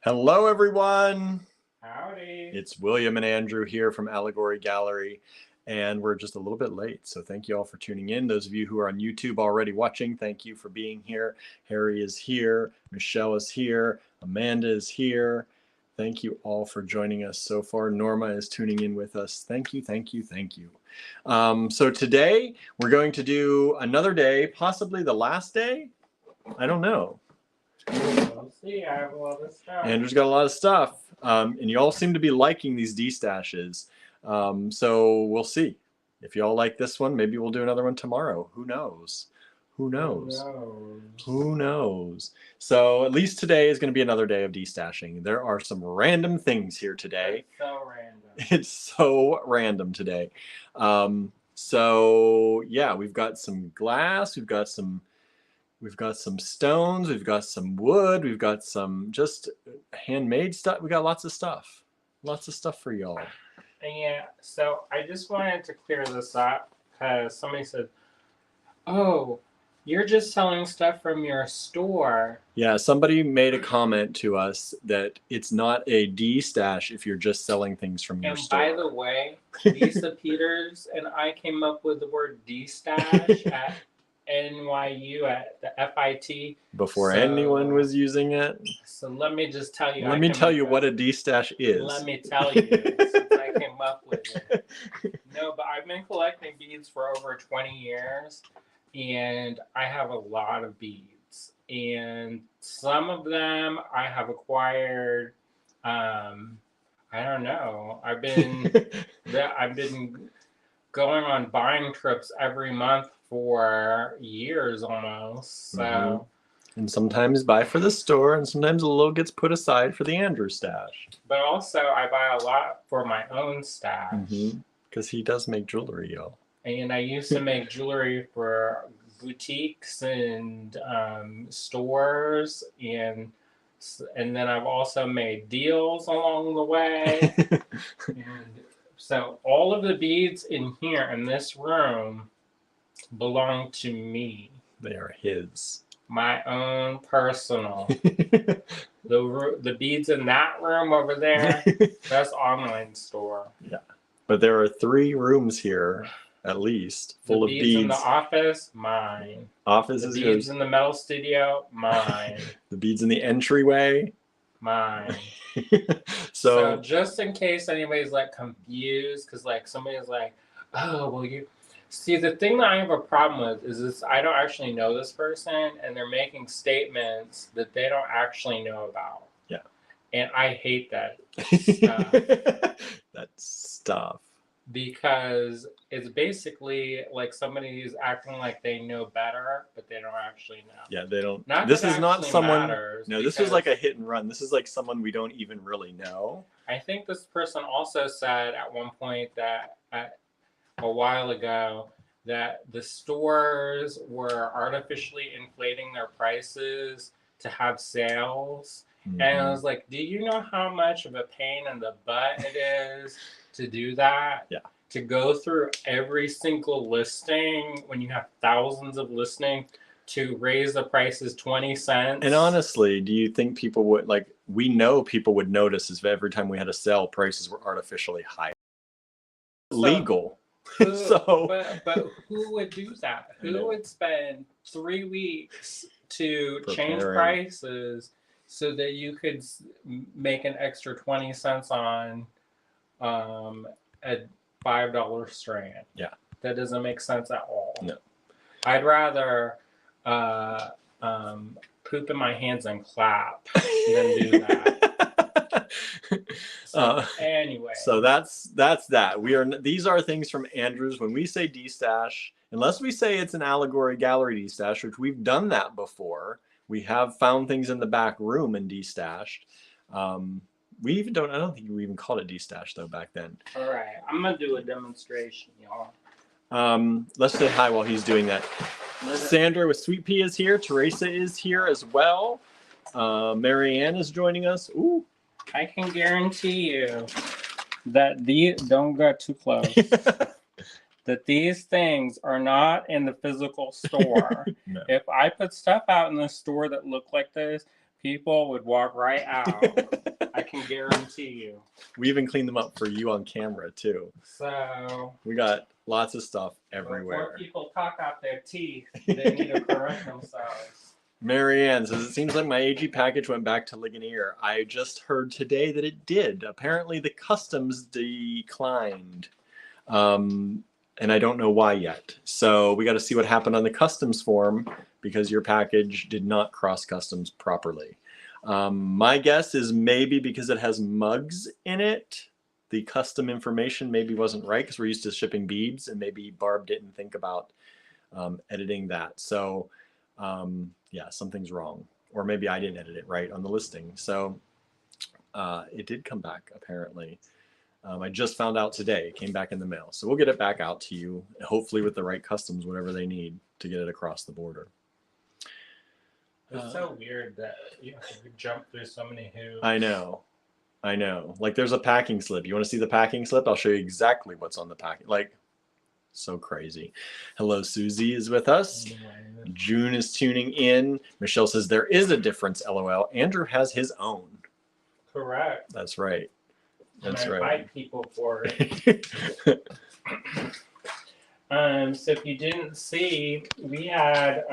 Hello, everyone. Howdy. It's William and Andrew here from Allegory Gallery, and we're just a little bit late. So thank you all for tuning in. Those of you who are on YouTube already watching, thank you for being here. Harry is here. Michelle is here. Amanda is here. Thank you all for joining us so far. Norma is tuning in with us. Thank you, thank you, thank you. So today we're going to do another day, possibly the last day. I don't know. We'll see. I have a lot of stuff. Andrew's got a lot of stuff, and you all seem to be liking these Destashes. So we'll see. If you all like this one, maybe we'll do another one tomorrow. Who knows? Who knows? Who knows? So at least today is going to be another day of destashing. There are some random things here today. It's so random. It's so random today. So yeah, we've got some glass. We've got some stones, we've got some wood, we've got some just handmade stuff. We got lots of stuff for y'all. Yeah, so I just wanted to clear this up because somebody said, oh, you're just selling stuff from your store. Yeah, somebody made a comment to us that it's not a Destash if you're just selling things from your store. And by the way, Lisa Peters and I came up with the word Destash at NYU at the FIT. Before anyone was using it. So let me just tell you. Let me tell you what a Destash is. Let me tell you, since I came up with it. No, but I've been collecting beads for over 20 years, and I have a lot of beads. And some of them I have acquired. I don't know. I've been going on buying trips every month for years almost. So, and sometimes buy for the store, and sometimes a little gets put aside for the Andrew stash. But also, I buy a lot for my own stash. Because he does make jewelry, y'all. And I used to make jewelry for boutiques and stores, and then I've also made deals along the way. And so all of the beads in here in this room belong to me. They are his. My own personal. The beads in that room over there, that's online store. Yeah. But there are 3 rooms here, at least, full of beads. The beads in the office, mine. Office is yours. The beads in the metal studio, mine. The beads in the entryway, mine. So just in case anybody's like confused, because like somebody's like, oh, well, you see, the thing that I have a problem with is this: I don't actually know this person, and they're making statements that they don't actually know about. Yeah. And I hate that stuff. That stuff. Because it's basically like somebody is acting like they know better, but they don't actually know. Yeah, they don't. This is not someone. No, this was like a hit and run. This is like someone we don't even really know. I think this person also said at one point that a while ago that the stores were artificially inflating their prices to have sales. And I was like, do you know how much of a pain in the butt it is to do that? Yeah. To go through every single listing when you have thousands of listings to raise the prices 20 cents. And honestly, do you think people would, like, we know people would notice if every time we had a sale, prices were artificially high. Legal. But who would do that? Who would spend 3 weeks to change prices so that you could make an extra 20 cents on a $5 strand? Yeah. That doesn't make sense at all. No. I'd rather poop in my hands and clap than do that. Anyway. So that's that. These are things from Andrew's. When we say Destash, unless we say it's an Allegory Gallery Destash, which we've done that before. We have found things in the back room and destashed. We even don't. I don't think we even called it Destash though back then. All right, I'm gonna do a demonstration, y'all. Let's say hi while he's doing that. Sandra with Sweet Pea is here. Teresa is here as well. Marianne is joining us. Ooh. I can guarantee you that don't get too close. That these things are not in the physical store. No. If I put stuff out in the store that look like this, people would walk right out. I can guarantee you. We even cleaned them up for you on camera too. So We got lots of stuff before everywhere. people talk out their teeth, they need to correct themselves. Marianne says, it seems like my AG package went back to Ligonier. I just heard today that it did. Apparently the customs declined. And I don't know why yet. So we got to see what happened on the customs form because your package did not cross customs properly. My guess is maybe because it has mugs in it, the custom information maybe wasn't right because we're used to shipping beads and maybe Barb didn't think about editing that. So yeah, something's wrong. Or maybe I didn't edit it right on the listing. So it did come back apparently. I just found out today, it came back in the mail. So we'll get it back out to you, hopefully with the right customs, whatever they need to get it across the border. It's so weird that you have to jump through so many hoops. I know. Like there's a packing slip. You want to see the packing slip? I'll show you exactly what's on the packing. Like, so crazy. Hello, Susie is with us. June is tuning in. Michelle says there is a difference, LOL. Andrew has his own. Correct. That's right. That's and I right. fight people for it. So if you didn't see, we had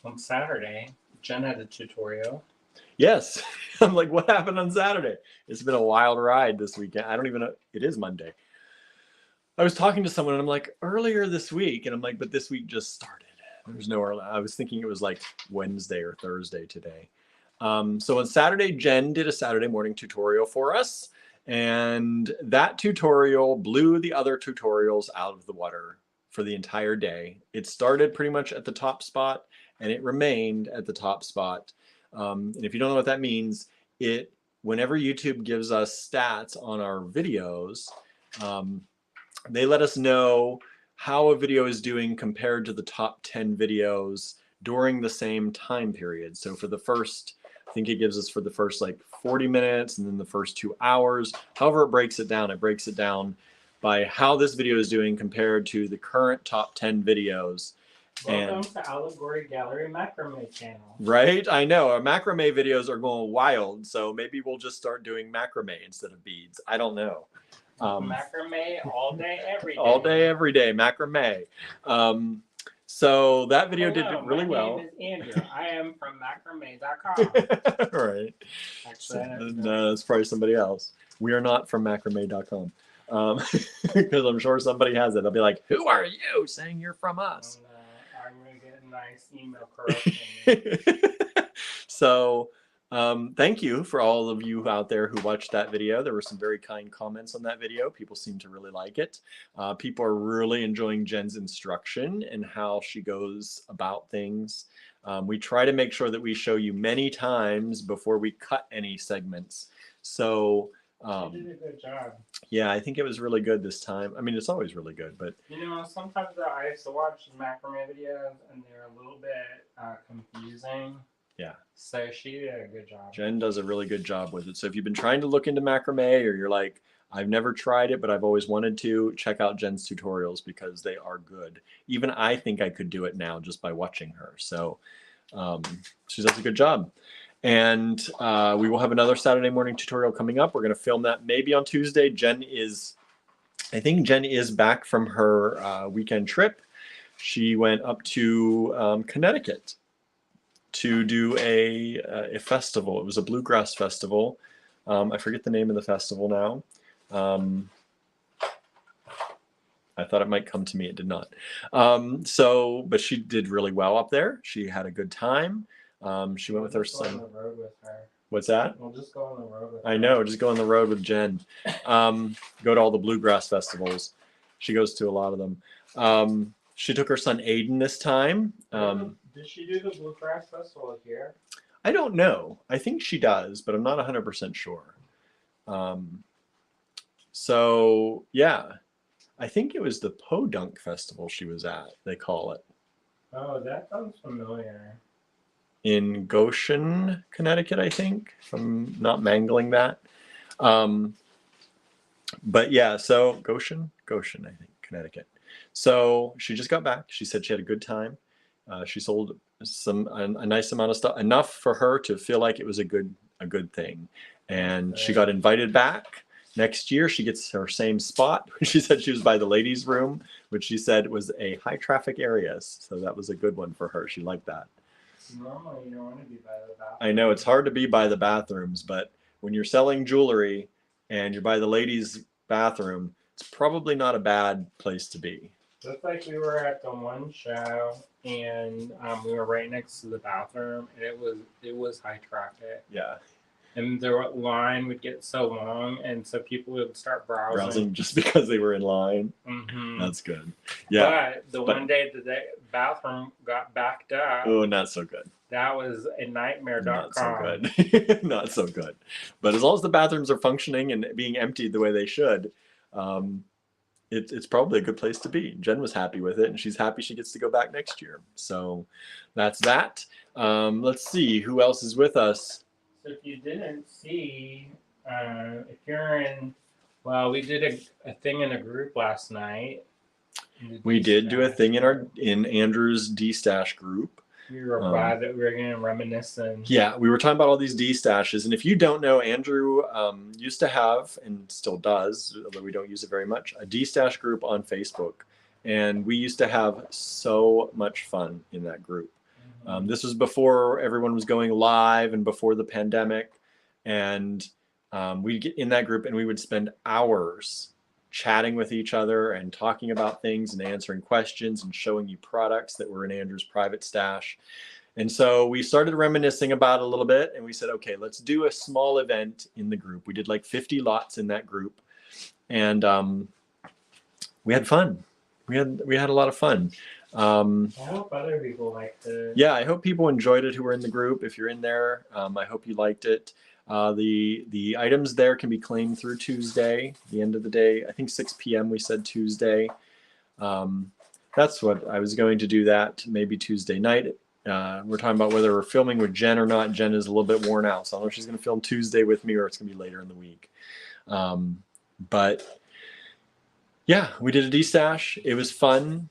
on Saturday, Jen had a tutorial. Yes. I'm like, what happened on Saturday? It's been a wild ride this weekend. I don't even know. It is Monday. I was talking to someone and I'm like, earlier this week. And I'm like, but this week just started. There's no early. I was thinking it was like Wednesday or Thursday today. So on Saturday, Jen did a Saturday morning tutorial for us. And that tutorial blew the other tutorials out of the water for the entire day. It started pretty much at the top spot and it remained at the top spot. And if you don't know what that means, whenever YouTube gives us stats on our videos, they let us know how a video is doing compared to the top 10 videos during the same time period. So for the first, I think it gives us for the first like 40 minutes and then the first 2 hours. However it breaks it down by how this video is doing compared to the current top 10 videos. Welcome to Allegory Gallery Macrame channel. Right? I know. Our macrame videos are going wild. So maybe we'll just start doing macrame instead of beads. I don't know. Macrame all day, every day. All day, every day. Macrame. So that video did really well. My name is Andrew. I am from macrame.com. Right. Actually, no, that's probably somebody else. We are not from macrame.com. Because I'm sure somebody has it. I'll be like, who are you saying you're from us? I'm going to get a nice email correction. So thank you for all of you out there who watched that video. There were some very kind comments on that video. People seem to really like it. People are really enjoying Jen's instruction and how she goes about things. We try to make sure that we show you many times before we cut any segments. So you did a good job. Yeah, I think it was really good this time. I mean, it's always really good, but sometimes I used to watch macrame videos and they're a little bit confusing. Yeah. So she did a good job. Jen does a really good job with it. So if you've been trying to look into macrame or you're like, I've never tried it, but I've always wanted to, check out Jen's tutorials because they are good. Even I think I could do it now just by watching her. So she does a good job. And we will have another Saturday morning tutorial coming up. We're going to film that maybe on Tuesday. I think Jen is back from her weekend trip. She went up to Connecticut to do a festival. It was a bluegrass festival. I forget the name of the festival now. I thought it might come to me. It did not. But she did really well up there. She had a good time. She went with her son. Go on the road with her. What's that? We'll just go on the road with her. I know. Just go on the road with Jen. Go to all the bluegrass festivals. She goes to a lot of them. She took her son Aiden this time. Did she do the bluegrass festival here? I don't know. I think she does, but I'm not 100% sure. So yeah, I think it was the Podunk Festival she was at. They call it. Oh, that sounds familiar. In Goshen, Connecticut, I think, if I'm not mangling that. But yeah, so Goshen, I think, Connecticut. So she just got back. She said she had a good time. She sold a nice amount of stuff, enough for her to feel like it was a good thing. And she got invited back. Next year, she gets her same spot. She said she was by the ladies' room, which she said was a high traffic area. So that was a good one for her. She liked that. Normally, you don't want to be by the bathroom. I know it's hard to be by the bathrooms, but when you're selling jewelry and you're by the ladies' bathroom, it's probably not a bad place to be. Looks like we were at the one show, and we were right next to the bathroom, and it was high traffic. Yeah. And the line would get so long, and so people would start browsing Just because they were in line. Mm-hmm. That's good. Yeah. But one day the bathroom got backed up. Oh, not so good. That was a nightmare.com. Not so good. Not so good. But as long as the bathrooms are functioning and being emptied the way they should, it's probably a good place to be. Jen was happy with it, and she's happy she gets to go back next year. So that's that. Let's see who else is with us. So if you didn't see, if you're in, well, we did a thing in a group last night. We did do a thing in Andrew's Destash group. We were glad that we were going to reminisce. Yeah, we were talking about all these Destashes. And if you don't know, Andrew used to have, and still does, although we don't use it very much, a Destash group on Facebook. And we used to have so much fun in that group. This was before everyone was going live and before the pandemic. And we'd get in that group and we would spend hours chatting with each other and talking about things and answering questions and showing you products that were in Andrew's private stash. And so we started reminiscing about it a little bit, and we said, okay, let's do a small event in the group. We did like 50 lots in that group, and we had fun. We had a lot of fun. I hope other people liked it. Yeah, I hope people enjoyed it who were in the group. If you're in there, I hope you liked it. The items there can be claimed through Tuesday, the end of the day. I think 6 p.m. we said Tuesday. That's what I was going to do, that maybe Tuesday night. We're talking about whether we're filming with Jen or not. Jen is a little bit worn out, so I don't know if she's going to film Tuesday with me or it's going to be later in the week. But yeah, we did a Destash. It was fun.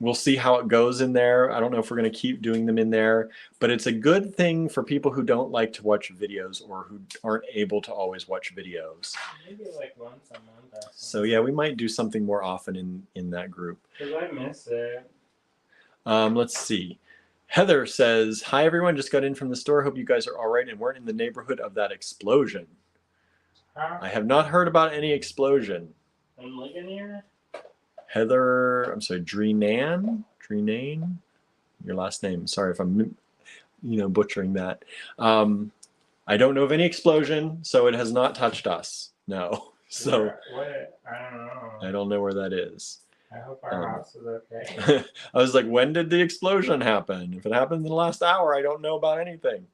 We'll see how it goes in there. I don't know if we're going to keep doing them in there, but it's a good thing for people who don't like to watch videos or who aren't able to always watch videos. Maybe like once a month. So yeah, we might do something more often in that group. Because I miss it. Let's see. Heather says, hi everyone, just got in from the store. Hope you guys are all right and weren't in the neighborhood of that explosion. I have not heard about any explosion. In Ligonier? Heather, I'm sorry, Dreenane, your last name. Sorry if I'm, butchering that. I don't know of any explosion, so it has not touched us. No. So what? I don't know. I don't know where that is. I hope our house is okay. I was like, when did the explosion happen? If it happened in the last hour, I don't know about anything.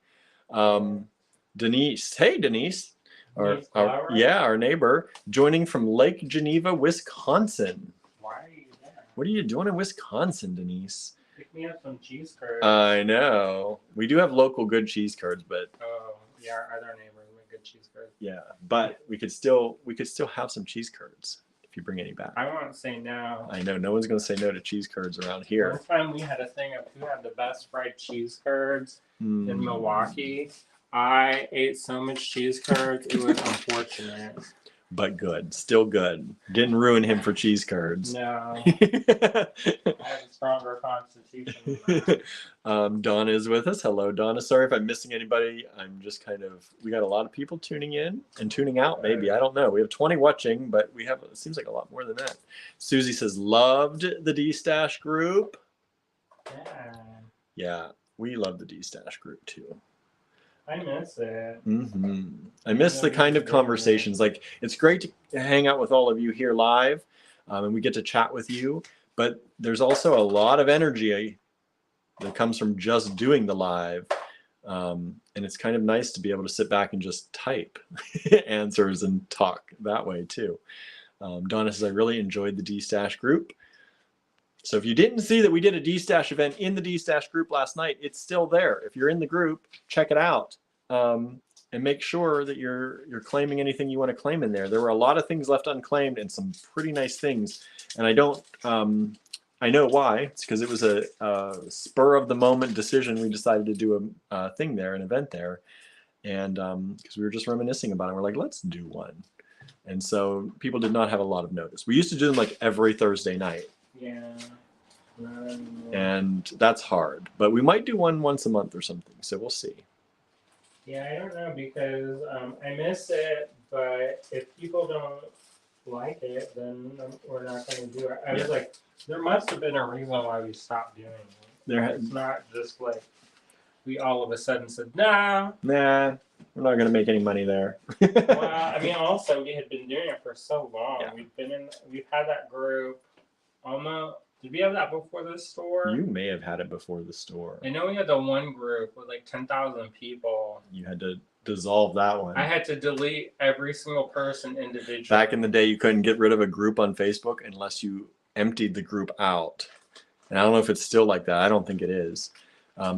Denise, hey Denise, our neighbor, joining from Lake Geneva, Wisconsin. Why are you there? What are you doing in Wisconsin, Denise? Pick me up some cheese curds. I know. We do have local good cheese curds, but yeah, our other neighbors make good cheese curds. Yeah, but we could still have some cheese curds if you bring any back. I won't say no. I know no one's going to say no to cheese curds around here. One time we had a thing of who had the best fried cheese curds in Milwaukee. I ate so much cheese curds, it was unfortunate. But good, still good. Didn't ruin him for cheese curds. No. I have a stronger constitution than that. Donna is with us. Hello, Donna. Sorry if I'm missing anybody. I'm just we got a lot of people tuning in and tuning out, maybe. I don't know. We have 20 watching, but it seems like a lot more than that. Susie says, loved the Destash group. Yeah. Yeah, we love the Destash group too. I miss it. I miss the kind of conversations. Like, it's great to hang out with all of you here live, and we get to chat with you. But there's also a lot of energy that comes from just doing the live, and it's kind of nice to be able to sit back and just type answers and talk that way too. Donna says, I really enjoyed the Destash group. So if you didn't see that we did a Destash event in the Destash group last night, it's still there. If you're in the group, check it out, and make sure that you're claiming anything you want to claim in there. There were a lot of things left unclaimed and some pretty nice things. And I don't I know why. It's because it was a spur of the moment decision. We decided to do a thing there, an event there, and because we were just reminiscing about it, we're like, let's do one. And so people did not have a lot of notice. We used to do them like every Thursday night. Yeah. And that's hard, but we might do one once a month or something. So we'll see. Yeah, I don't know because I miss it, but if people don't like it, then we're not going to do it. I was like, there must have been a reason why we stopped doing it. It's not just like we all of a sudden said, nah, we're not going to make any money there. Well, I mean, also we had been doing it for so long. Yeah. We've had that group almost. Did we have that before the store? You may have had it before the store. I know we had the one group with like 10,000 people. You had to dissolve that one. I had to delete every single person individually. Back in the day, you couldn't get rid of a group on Facebook unless you emptied the group out. And I don't know if it's still like that. I don't think it is.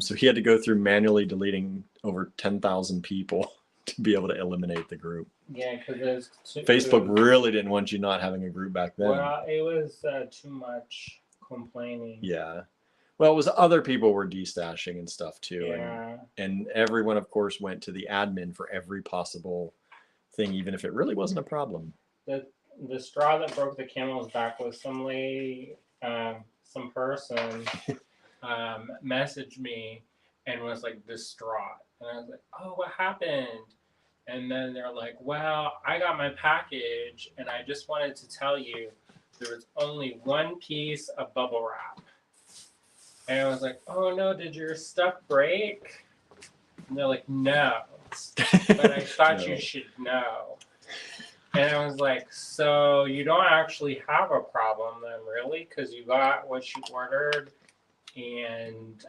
So he had to go through manually deleting over 10,000 people to be able to eliminate the group. Yeah, because Facebook really didn't want you not having a group back then. Well, it was too much complaining. Yeah. Well, it was other people were destashing and stuff too. Yeah. And everyone, of course, went to the admin for every possible thing, even if it really wasn't a problem. The straw that broke the camel's back was some lady, some person messaged me and was like distraught. And I was like, oh, what happened? And then they're like, well, I got my package and I just wanted to tell you there was only one piece of bubble wrap. And I was like, oh no, did your stuff break? And they're like, no. But I thought you should know. And I was like, so you don't actually have a problem then, really? Because you got what you ordered and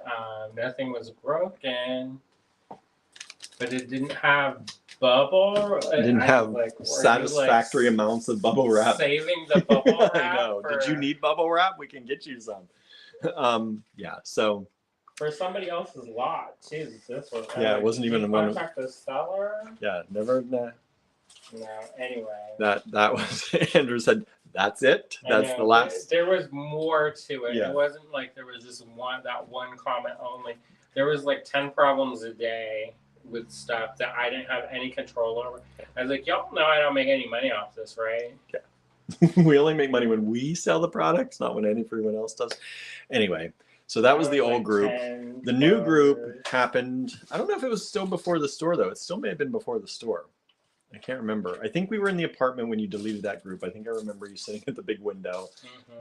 nothing was broken. But it didn't have bubble. It didn't have satisfactory amounts of bubble wrap. Saving the bubble wrap. I know. Did you need bubble wrap? We can get you some. Yeah. So. For somebody else's lot too. This was. Yeah, it wasn't even one. Contact the seller. Yeah, never. No. Anyway. That was Andrew said. That's it. That's the last. There was more to it. Yeah. It wasn't like there was just one comment only. There was like 10 problems a day with stuff that I didn't have any control over. I was like, y'all know I don't make any money off this, right? Yeah. We only make money when we sell the products, not when anyone else does. Anyway, so that was the old group. The new group happened. I don't know if it was still before the store, though. It still may have been before the store. I can't remember. I think we were in the apartment when you deleted that group. I think I remember you sitting at the big window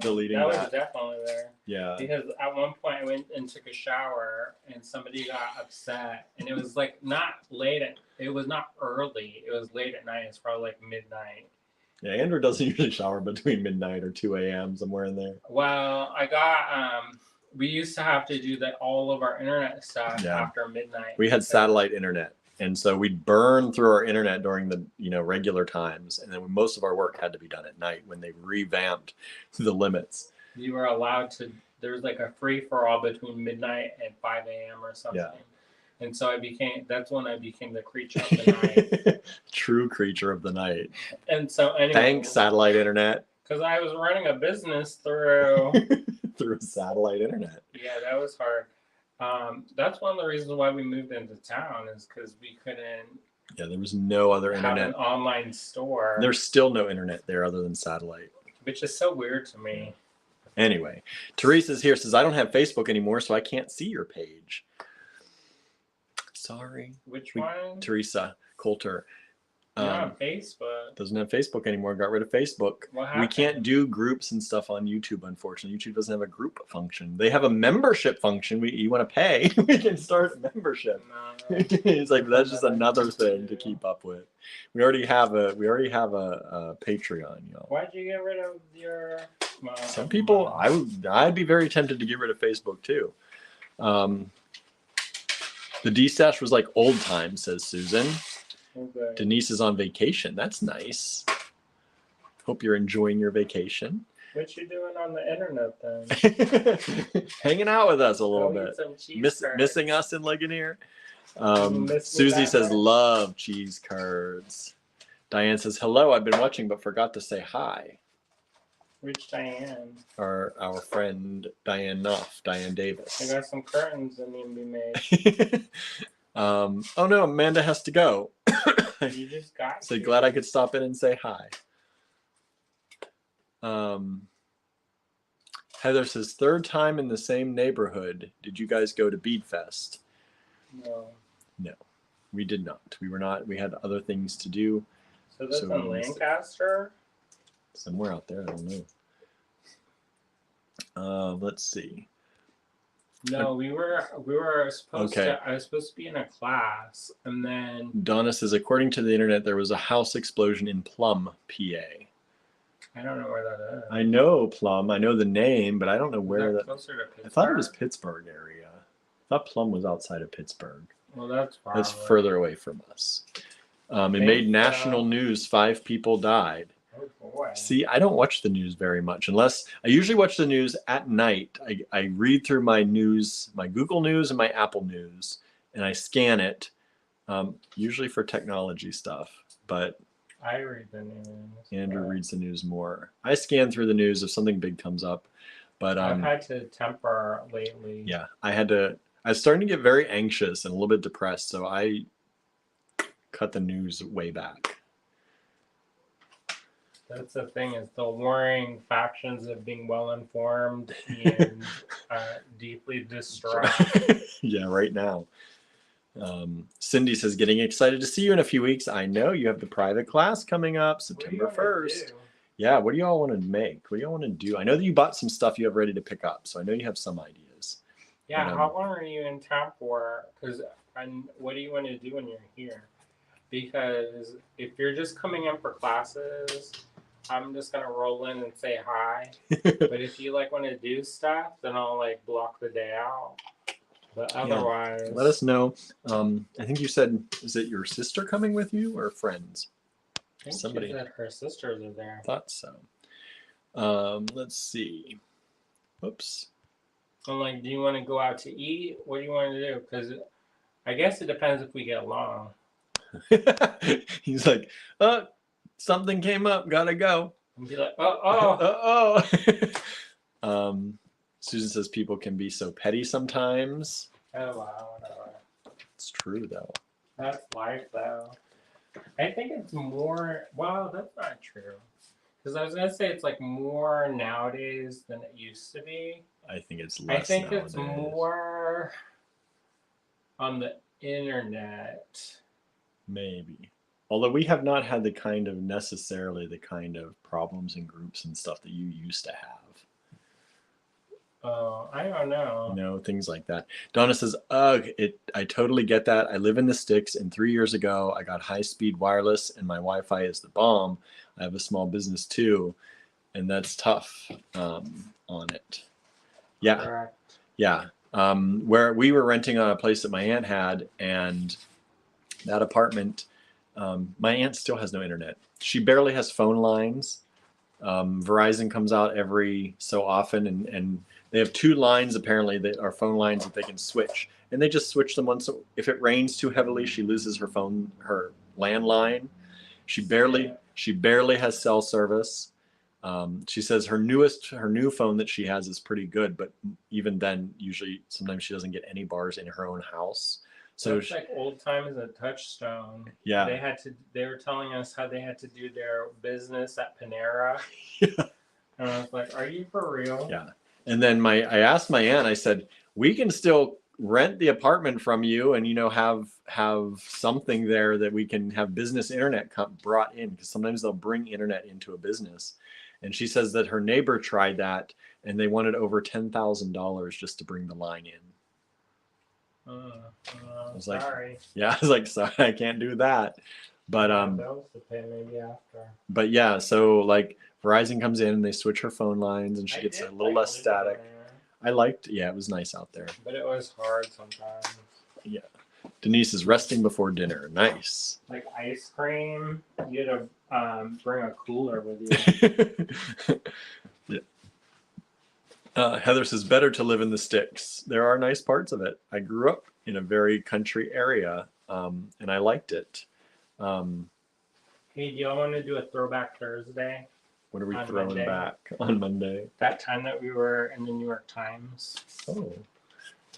deleting that. That was definitely there. Yeah. Because at one point I went and took a shower and somebody got upset. And it was like not late. It was not early. It was late at night. It's probably like midnight. Yeah, Andrew doesn't usually shower between midnight or 2 a.m. somewhere in there. Well, I got, we used to have to do all of our internet stuff after midnight. We had satellite internet. And so we'd burn through our internet during the regular times, and then most of our work had to be done at night when they revamped the limits. You were allowed to. There was like a free for all between midnight and 5 a.m. or something. Yeah. And so that's when I became the creature of the night. True creature of the night. And so anyway. Thanks, satellite internet. Because I was running a business through satellite internet. Yeah, that was hard. That's one of the reasons why we moved into town is because we couldn't. Yeah, there was no other internet. Have an online store. There's still no internet there other than satellite. Which is so weird to me. Anyway, Teresa's here, says, I don't have Facebook anymore, so I can't see your page. Sorry. Which one? Teresa Coulter. On Facebook. Doesn't have Facebook anymore. Got rid of Facebook. What happened? We can't do groups and stuff on YouTube, unfortunately. YouTube doesn't have a group function. They have a membership function. You want to pay, we can start a membership. No. It's like that's just another thing to keep up with. We already have a Patreon, y'all. Why'd you get rid of your? Some people, I'd be very tempted to get rid of Facebook too. The Destash was like old times, says Susan. Okay. Denise is on vacation. That's nice. Hope you're enjoying your vacation. What you doing on the internet then? Hanging out with us a little bit. Missing us in Ligonier. Susie says, love cheese curds. Diane says, hello, I've been watching but forgot to say hi. Which Diane? Our friend Diane Knopf, Diane I Davis. got some curtains that need to be made. Oh no, Amanda has to go. You just got So to. glad I could stop in and say hi. Heather says, third time in the same neighborhood. Did you guys go to Bead Fest? No. No, we did not. We were not. We had other things to do. So that's in Lancaster? Somewhere out there, I don't know. Let's see. No, we were supposed to. I was supposed to be in a class, and then Donna says, according to the internet, there was a house explosion in Plum, PA. I don't know where that is. I know Plum. I know the name, but I don't know where that. Closer to Pittsburgh? I thought it was Pittsburgh area. I thought Plum was outside of Pittsburgh. Well, that's far. That's further away from us. It made national news. 5 people died. Oh boy. See, I don't watch the news very much unless I usually watch the news at night. I read through my news, my Google News and my Apple News, and I scan it, usually for technology stuff. But I read the news. Andrew reads the news more. I scan through the news if something big comes up. But I've had to temper lately. Yeah, I was starting to get very anxious and a little bit depressed, so I cut the news way back. That's the thing, is the warring factions of being well informed and deeply distraught. Yeah, right now. Cindy says, getting excited to see you in a few weeks. I know you have the private class coming up September 1st. Yeah, what do y'all want to make? What do y'all want to do? I know that you bought some stuff you have ready to pick up, so I know you have some ideas. Yeah, but, how long are you in town for? Because what do you want to do when you're here? Because if you're just coming in for classes, I'm just gonna roll in and say hi. But if you want to do stuff, then I'll block the day out. But otherwise, let us know. I think you said, is it your sister coming with you or friends? I think somebody she said her sisters are there. Thought so. Let's see. Oops. I'm do you want to go out to eat? What do you want to do? Because I guess it depends if we get along. He's like, oh, something came up, gotta go. And be like, oh. Susan says people can be so petty sometimes. Oh, wow, whatever. It's true, though. That's life, though. I think it's more, well, that's not true. Because I was going to say it's more nowadays than it used to be. I think it's less. I think nowadays. It's more on the internet. Maybe. Although we have not had necessarily the kind of problems and groups and stuff that you used to have. Oh, I don't know. Things like that. Donna says, ugh, I totally get that. I live in the sticks, and 3 years ago, I got high-speed wireless, and my Wi-Fi is the bomb. I have a small business, too, and that's tough on it. Yeah. Correct. Yeah. Where we were renting on a place that my aunt had, and that apartment, my aunt still has no internet. She barely has phone lines. Verizon comes out every so often, and they have 2 lines apparently that are phone lines that they can switch, and they just switch them once. So if it rains too heavily, she loses her landline. She barely has cell service. She says her new phone that she has is pretty good, but even then, sometimes she doesn't get any bars in her own house. So it's old time as a touchstone. Yeah. They were telling us how they had to do their business at Panera. Yeah. And I was like, are you for real? Yeah. And then I asked my aunt, I said, we can still rent the apartment from you and, have something there that we can have business internet brought in, because sometimes they'll bring internet into a business. And she says that her neighbor tried that and they wanted over $10,000 just to bring the line in. I was sorry. Yeah, I was like, sorry, I can't do that. But bills to pay maybe after. But yeah, so Verizon comes in and they switch her phone lines and she gets a little less static. It was nice out there. But it was hard sometimes. Yeah. Denise is resting before dinner. Nice. Like ice cream, you had to bring a cooler with you. Yeah. Heather says, better to live in the sticks. There are nice parts of it. I grew up in a very country area, and I liked it. Hey, do y'all want to do a Throwback Thursday? What are we On throwing Monday. back on Monday? That time that we were in the New York Times. Oh,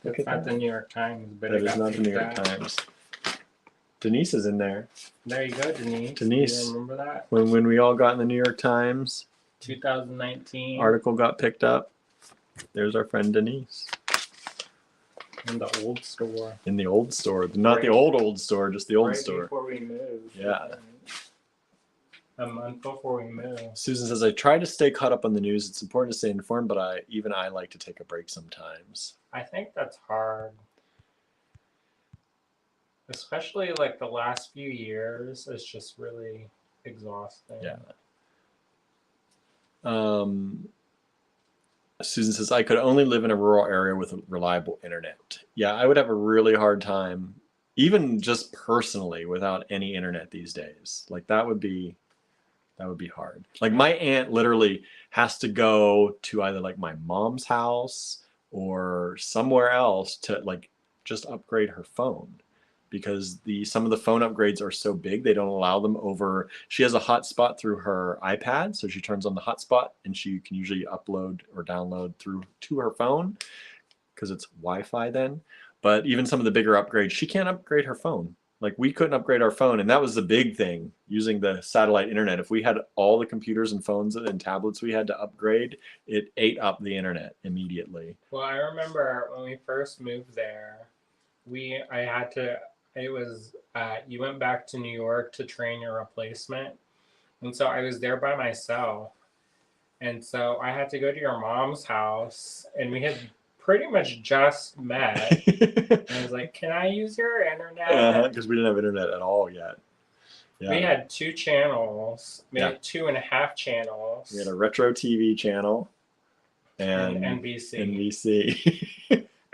That's at not that. the New York Times, but That it is got not the New picked York up. Times. Denise is in there. There you go, Denise. Denise. You remember that? When we all got in the New York Times, 2019. article got picked up. There's our friend Denise. In the old store. In the old store. Not the old store, just the old store. Before we moved. Yeah. A month before we moved. Susan says, I try to stay caught up on the news. It's important to stay informed, but I like to take a break sometimes. I think that's hard. Especially like the last few years, it's just really exhausting. Yeah. Susan says, I could only live in a rural area with reliable internet. Yeah, I would have a really hard time, even just personally, without any internet these days. Like that would be hard. Like my aunt literally has to go to either like my mom's house or somewhere else to like just upgrade her phone, because some of the phone upgrades are so big they don't allow them over. She has a hotspot through her iPad, so she turns on the hotspot and she can usually upload or download through to her phone because it's Wi-Fi then. But even some of the bigger upgrades, she can't upgrade her phone. Like we couldn't upgrade our phone, and that was the big thing using the satellite internet. If we had all the computers and phones and tablets we had to upgrade, it ate up the internet immediately. Well, I remember when we first moved there, you went back to New York to train your replacement. And so I was there by myself. And so I had to go to your mom's house, and we had pretty much just met. And I was like, can I use your internet? Because we didn't have internet at all yet. Yeah. We had 2 channels, maybe 2.5 channels. We had a retro TV channel and NBC.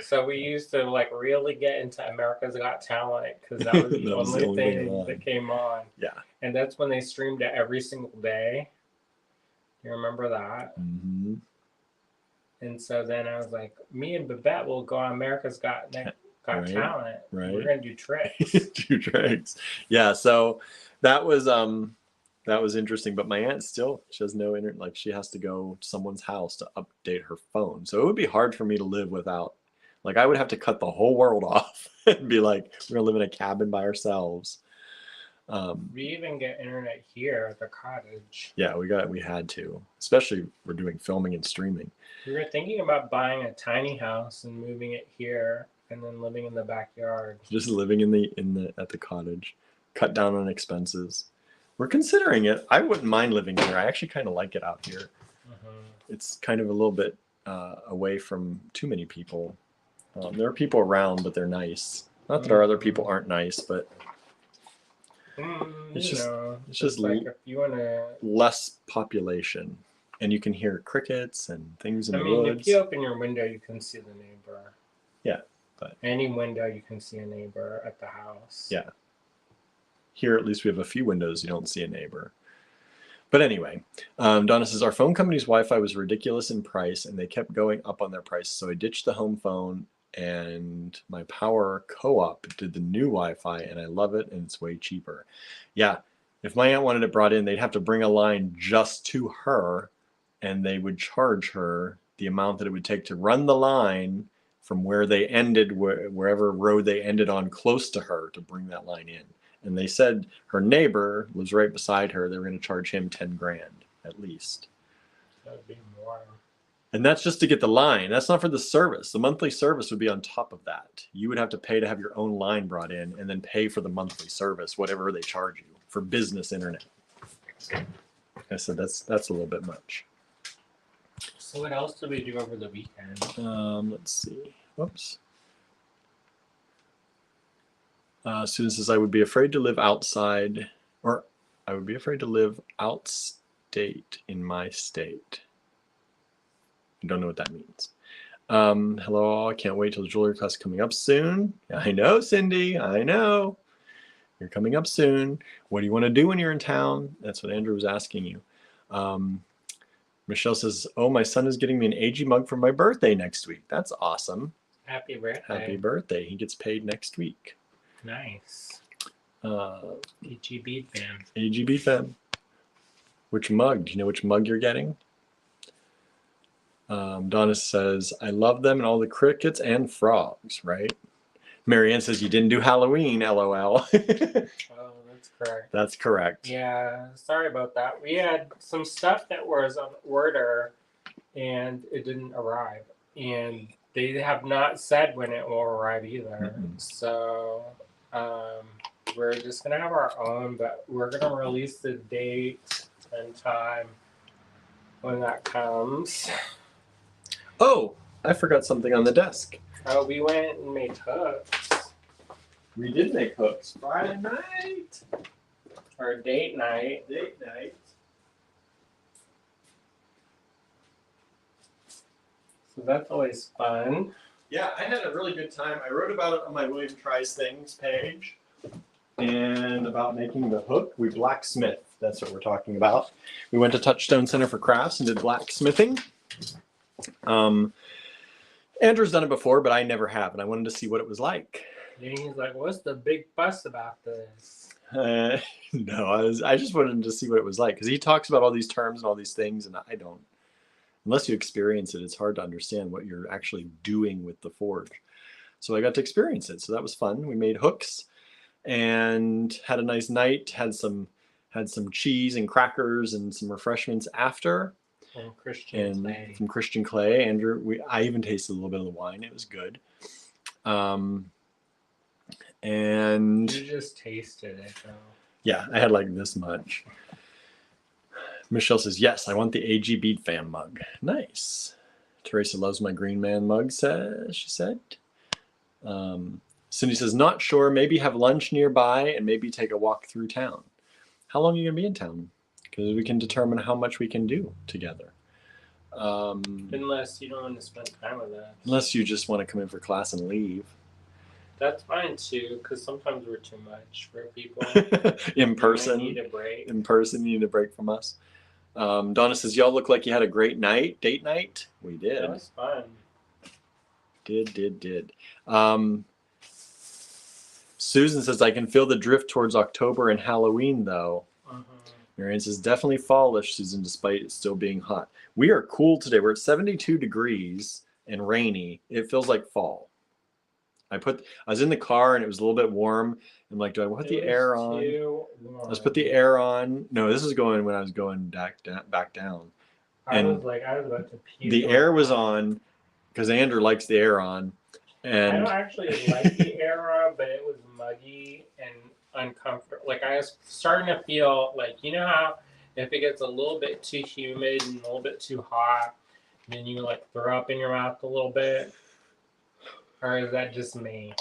So we used to like really get into America's Got Talent because that was the only thing that came on. Yeah. And that's when they streamed it every single day. You remember that? Mm-hmm. And so then I was like, me and Babette will go on America's Got Talent. Right. We're gonna do tricks. Do tricks. Yeah. So that was interesting. But my aunt she has no internet. Like she has to go to someone's house to update her phone. So it would be hard for me to live without. Like I would have to cut the whole world off and be like, we're gonna live in a cabin by ourselves. We even get internet here at the cottage. Yeah, we had to, especially we're doing filming and streaming. We were thinking about buying a tiny house and moving it here and then living in the backyard. Just living at the cottage, cut down on expenses. We're considering it. I wouldn't mind living here. I actually kind of like it out here. Mm-hmm. It's kind of a little bit away from too many people. There are people around, but they're nice. Not that our other people aren't nice, but it's just like if you wanna less population, and you can hear crickets and things in the woods. If you open your window, you can see the neighbor. Yeah, but any window you can see a neighbor at the house. Yeah. Here, at least we have a few windows you don't see a neighbor. But anyway, Donna says, our phone company's Wi-Fi was ridiculous in price, and they kept going up on their prices. So I ditched the home phone, and my power co-op did the new Wi-Fi, and I love it, and it's way cheaper. Yeah, if my aunt wanted it brought in, they'd have to bring a line just to her, and they would charge her the amount that it would take to run the line from where they ended, wherever road they ended on close to her, to bring that line in. And they said her neighbor lives right beside her. They were going to charge him $10,000 at least. That would be more. And that's just to get the line. That's not for the service. The monthly service would be on top of that. You would have to pay to have your own line brought in, and then pay for the monthly service, whatever they charge you for business internet. I said that's a little bit much. So what else did we do over the weekend? Let's see. Whoops. Susan says, I would be afraid to live outside, or I would be afraid to live outstate in my state. I don't know what that means. Hello, I can't wait till the jewelry class coming up soon. I know, Cindy, I know. You're coming up soon. What do you want to do when you're in town? That's what Andrew was asking you. Michelle says, oh, my son is getting me an AG mug for my birthday next week. That's awesome. Happy birthday. Happy birthday. He gets paid next week. Nice. AGB fan. AGB fan. Which mug? Do you know which mug you're getting? Donna says, I love them and all the crickets and frogs, right? Marianne says, you didn't do Halloween, LOL. Oh, that's correct. That's correct. Yeah, sorry about that. We had some stuff that was on order and it didn't arrive. And they have not said when it will arrive either. Mm-mm. So we're just going to have our own, but we're going to release the date and time when that comes. Oh, I forgot something on the desk. Oh, we went and made hooks. We did make hooks. Friday night. Or date night. Date night. So that's always fun. Yeah, I had a really good time. I wrote about it on my William Tries Things page. And about making the hook, we blacksmith. That's what we're talking about. We went to Touchstone Center for Crafts and did blacksmithing. Andrew's done it before, but I never have, and I wanted to see what it was like. And he's like, what's the big fuss about this? No, I just wanted to see what it was like, because he talks about all these terms and all these things, and I don't. Unless you experience it, it's hard to understand what you're actually doing with the forge. So I got to experience it, so that was fun. We made hooks and had a nice night, had some cheese and crackers and some refreshments after. And Christian clay. Some Christian clay. Andrew, I even tasted a little bit of the wine. It was good. And you just tasted it though. Yeah, I had like this much. Michelle says, yes, I want the AG Beat Fan mug. Nice. Teresa loves my Green Man mug, she said. Cindy says, not sure. Maybe have lunch nearby and maybe take a walk through town. How long are you going to be in town? Because we can determine how much we can do together. Unless you don't want to spend time with us. Unless you just want to come in for class and leave. That's fine too, because sometimes we're too much for people. In person. You need a break. In person, you need a break from us. Donna says, y'all look like you had a great night. Date night? We did. That was fun. Did. Susan says, I can feel the drift towards October and Halloween, though. Marianne says, definitely fallish, Susan, despite it still being hot. We are cool today. We're at 72 degrees and rainy. It feels like fall. I was in the car and it was a little bit warm. I'm like, do I put the air on? Let's put the air on. No, this is going when I was going back down. I was about to pee. The air was on because Andrew likes the air on. And I don't actually like the air on, but it was muggy and uncomfortable. Like I was starting to feel like, you know how if it gets a little bit too humid and a little bit too hot, then you like throw up in your mouth a little bit? Or is that just me?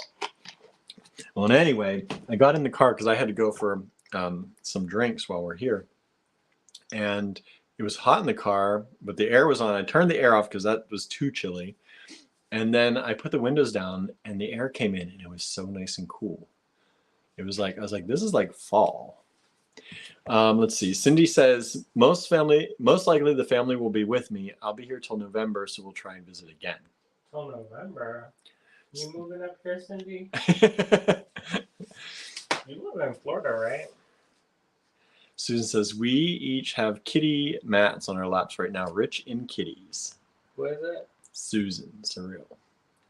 Well, and anyway, I got in the car because I had to go for some drinks while we're here. And it was hot in the car, but the air was on. I turned the air off because that was too chilly. And then I put the windows down and the air came in and it was so nice and cool. It was like, I was like, this is like fall. Let's see. Cindy says, most likely the family will be with me. I'll be here till November, so we'll try and visit again. Till November? You moving up here, Cindy? You live in Florida, right? Susan says, we each have kitty mats on our laps right now, rich in kitties. Who is it? Susan, surreal.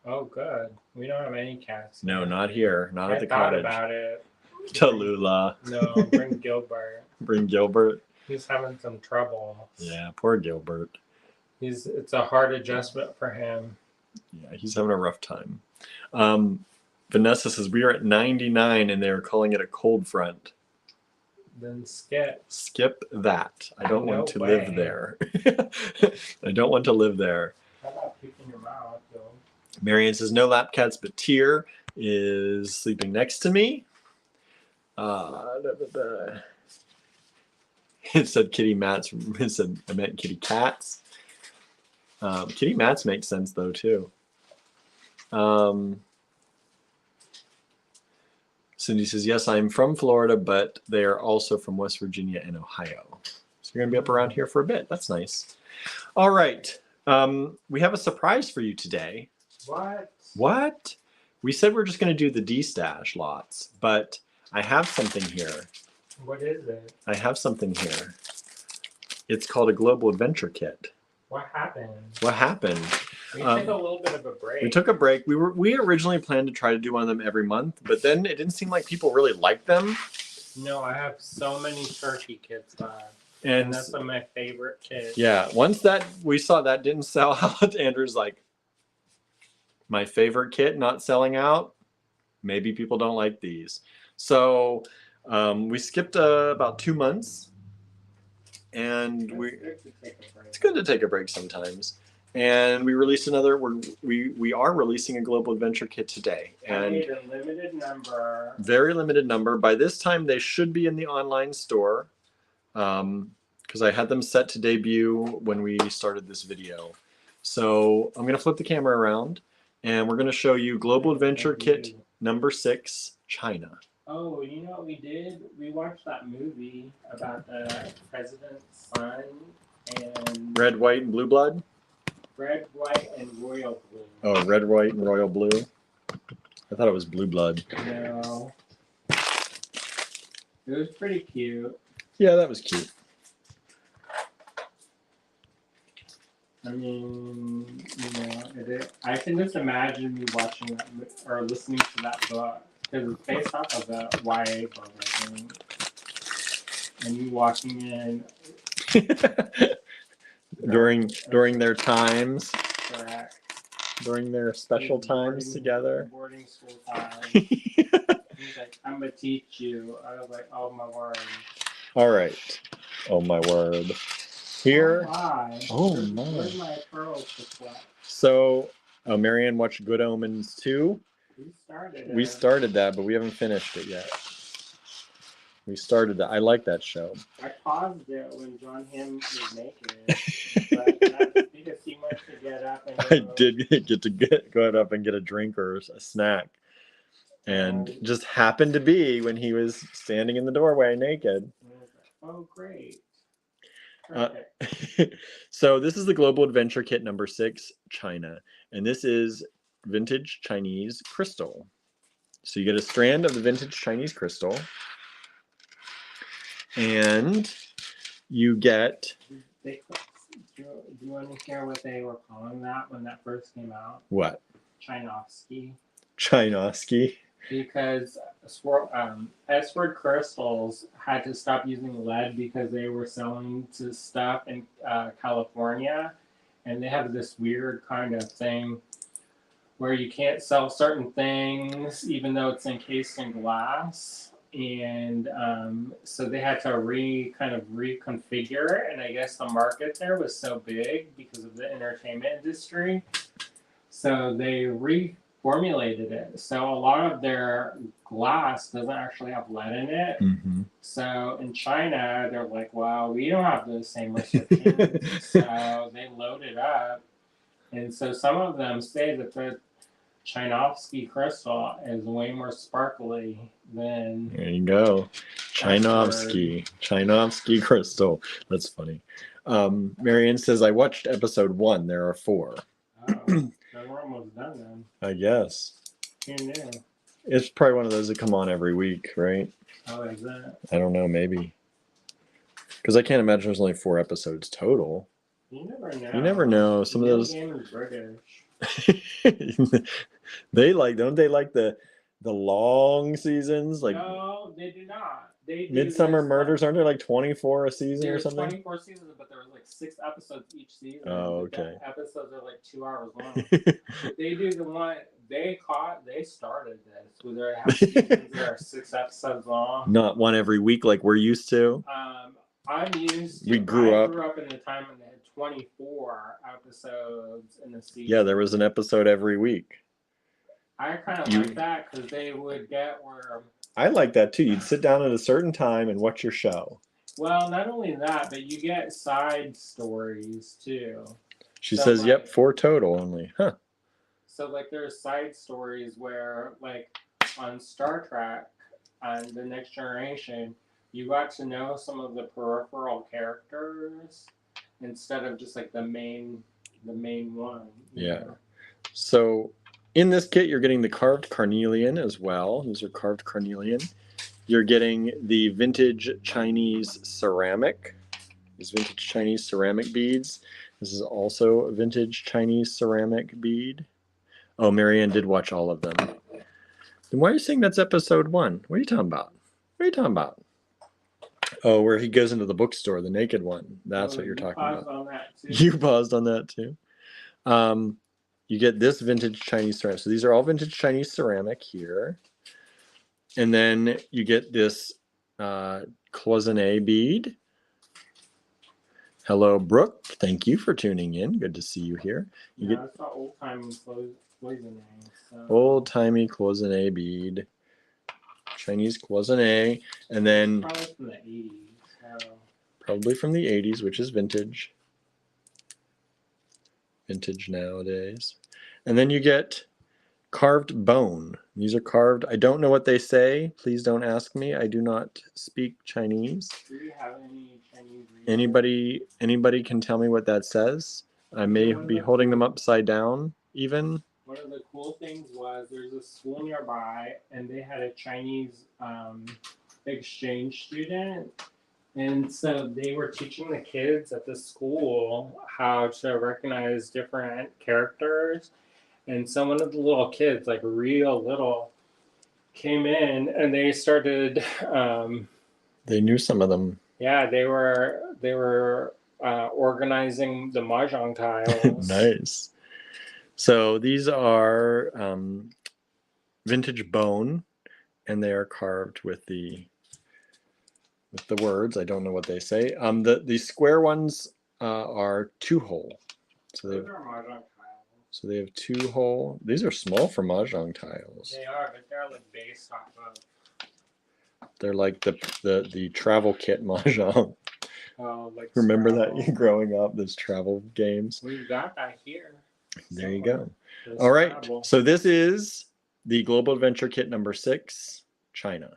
Oh, good. We don't have any cats. No, not here. Not at the I thought cottage. about it. Tallulah. No, bring Gilbert. Bring Gilbert. He's having some trouble. Yeah, poor Gilbert. It's a hard adjustment for him. Yeah, he's having a rough time. Vanessa says, we are at 99 and they're calling it a cold front. Then skip. Skip that. I don't want to live there. I don't want to live there. How about puking your mouth, though? Marianne says, no lap cats, but Tyr is sleeping next to me. It said kitty mats. It said I meant kitty cats. Kitty mats make sense though too. Cindy says, yes, I'm from Florida, but they are also from West Virginia and Ohio. So you're gonna be up around here for a bit. That's nice. All right. We have a surprise for you today. What? We said we're just gonna do the Destash lots, but I have something here. What is it? I have something here. It's called a Global Adventure Kit. What happened? What happened? We took a little bit of a break. We took a break. We originally planned to try to do one of them every month, but then it didn't seem like people really liked them. No, I have so many turkey kits left. And that's one of my favorite kits. Yeah, once that we saw that didn't sell out, Andrew's like, my favorite kit not selling out. Maybe people don't like these. So we skipped about 2 months, and it's good to take a break sometimes. And we released another. We are releasing a Global Adventure Kit today, and a limited number. Very limited number. By this time, they should be in the online store. Because I had them set to debut when we started this video. So I'm going to flip the camera around, and we're going to show you Global Adventure Kit number 6, China. Oh, you know what we did? We watched that movie about the president's son and... Red, White, and Blue Blood? Red, White, and Royal Blue. Oh, Red, White, and Royal Blue? I thought it was Blue Blood. No. It was pretty cute. Yeah, that was cute. I mean, you know, I can just imagine me watching that or listening to that book because it's based off of a YA book, I think. And you walking in during their times, correct. During their special times together. Boarding school time. He's like, I'm gonna teach you. I was like, oh my word. All right. Oh my word. Here. Oh my. Where's my pearls to collect? So, Marianne watched Good Omens 2. We started that, but we haven't finished it yet. We started that. I like that show. I paused it when John Hamm was naked. But that's because he went to get up and I did get to go up and get a drink or a snack. And just happened to be when he was standing in the doorway naked. Oh, great. So this is the Global Adventure Kit number 6, China. And this is vintage Chinese crystal. So you get a strand of the vintage Chinese crystal. And you get... Do you want to hear what they were calling that when that first came out? What? Chinovsky. Chinovsky? Because S-word crystals had to stop using lead because they were selling to stuff in California, and they have this weird kind of thing where you can't sell certain things even though it's encased in glass, and so they had to reconfigure it, and I guess the market there was so big because of the entertainment industry, so they reformulated it. So a lot of their glass doesn't actually have lead in it. Mm-hmm. So in China, they're like, well, we don't have the same restrictions. So they load it up. And so some of them say that the Chinovsky crystal is way more sparkly than... There you go. Chinovsky crystal. That's funny. Marianne says, I watched episode 1. There are 4. Oh. We're almost done then. I guess. Who knew? It's probably one of those that come on every week, right? Oh, is that? I don't know, maybe. Because I can't imagine there's only 4 episodes total. You never know. You never know. Some of those... Game is British. Don't they like the long seasons? Like, no, they do not. They do Midsummer Murders, aren't there like 24 a season or something? 24 seasons, but there was like 6 episodes each season. Oh, okay. The episodes are like 2 hours long. They do the one they started this. Where there have seasons that are 6 episodes long. Not one every week like we're used to. I'm used to. I grew up in the time when they had 24 episodes in the season. Yeah, there was an episode every week. I kind of like that because they would get where... I like that too. You'd sit down at a certain time and watch your show. Well, not only that, but you get side stories too. She says, like, yep, 4 total only. Huh. So like there's side stories where like on Star Trek and The Next Generation, you got to know some of the peripheral characters instead of just like the main one. Yeah. Know? So in this kit, you're getting the carved carnelian as well. These are carved carnelian. You're getting the vintage Chinese ceramic. These vintage Chinese ceramic beads. This is also a vintage Chinese ceramic bead. Oh, Marianne did watch all of them. Then why are you saying that's episode 1? What are you talking about? What are you talking about? Oh, where he goes into the bookstore, the naked one. That's what you're talking about. On that too. You paused on that too. You get this vintage Chinese ceramic. So these are all vintage Chinese ceramic here. And then you get this cloisonne bead. Hello, Brooke. Thank you for tuning in. Good to see you here. You get that's old-timey cloisonne. So. Old-timey cloisonne bead. Chinese cloisonne. And then... Probably from the 80s. So. Probably from the 80s, which is vintage. Vintage nowadays. And then you get carved bone. These are carved. I don't know what they say. Please don't ask me. I do not speak Chinese. Do you have any Chinese readers? Anybody can tell me what that says. I may be holding them upside down even. One of the cool things was there's a school nearby and they had a Chinese exchange student. And so they were teaching the kids at the school how to recognize different characters. And some of the little kids, like real little, came in and they started. They knew some of them. Yeah, they were organizing the mahjong tiles. Nice. So these are vintage bone, and they are carved with the words. I don't know what they say. The square ones are 2-hole. So those are mahjong tiles. So they have 2-hole. These are small for mahjong tiles. They are, but they're like based off of. They're like the travel kit mahjong. Oh, like remember that growing up, those travel games? We've got that here. There you go. All right. Scrabble. So this is the Global Adventure Kit number 6, China.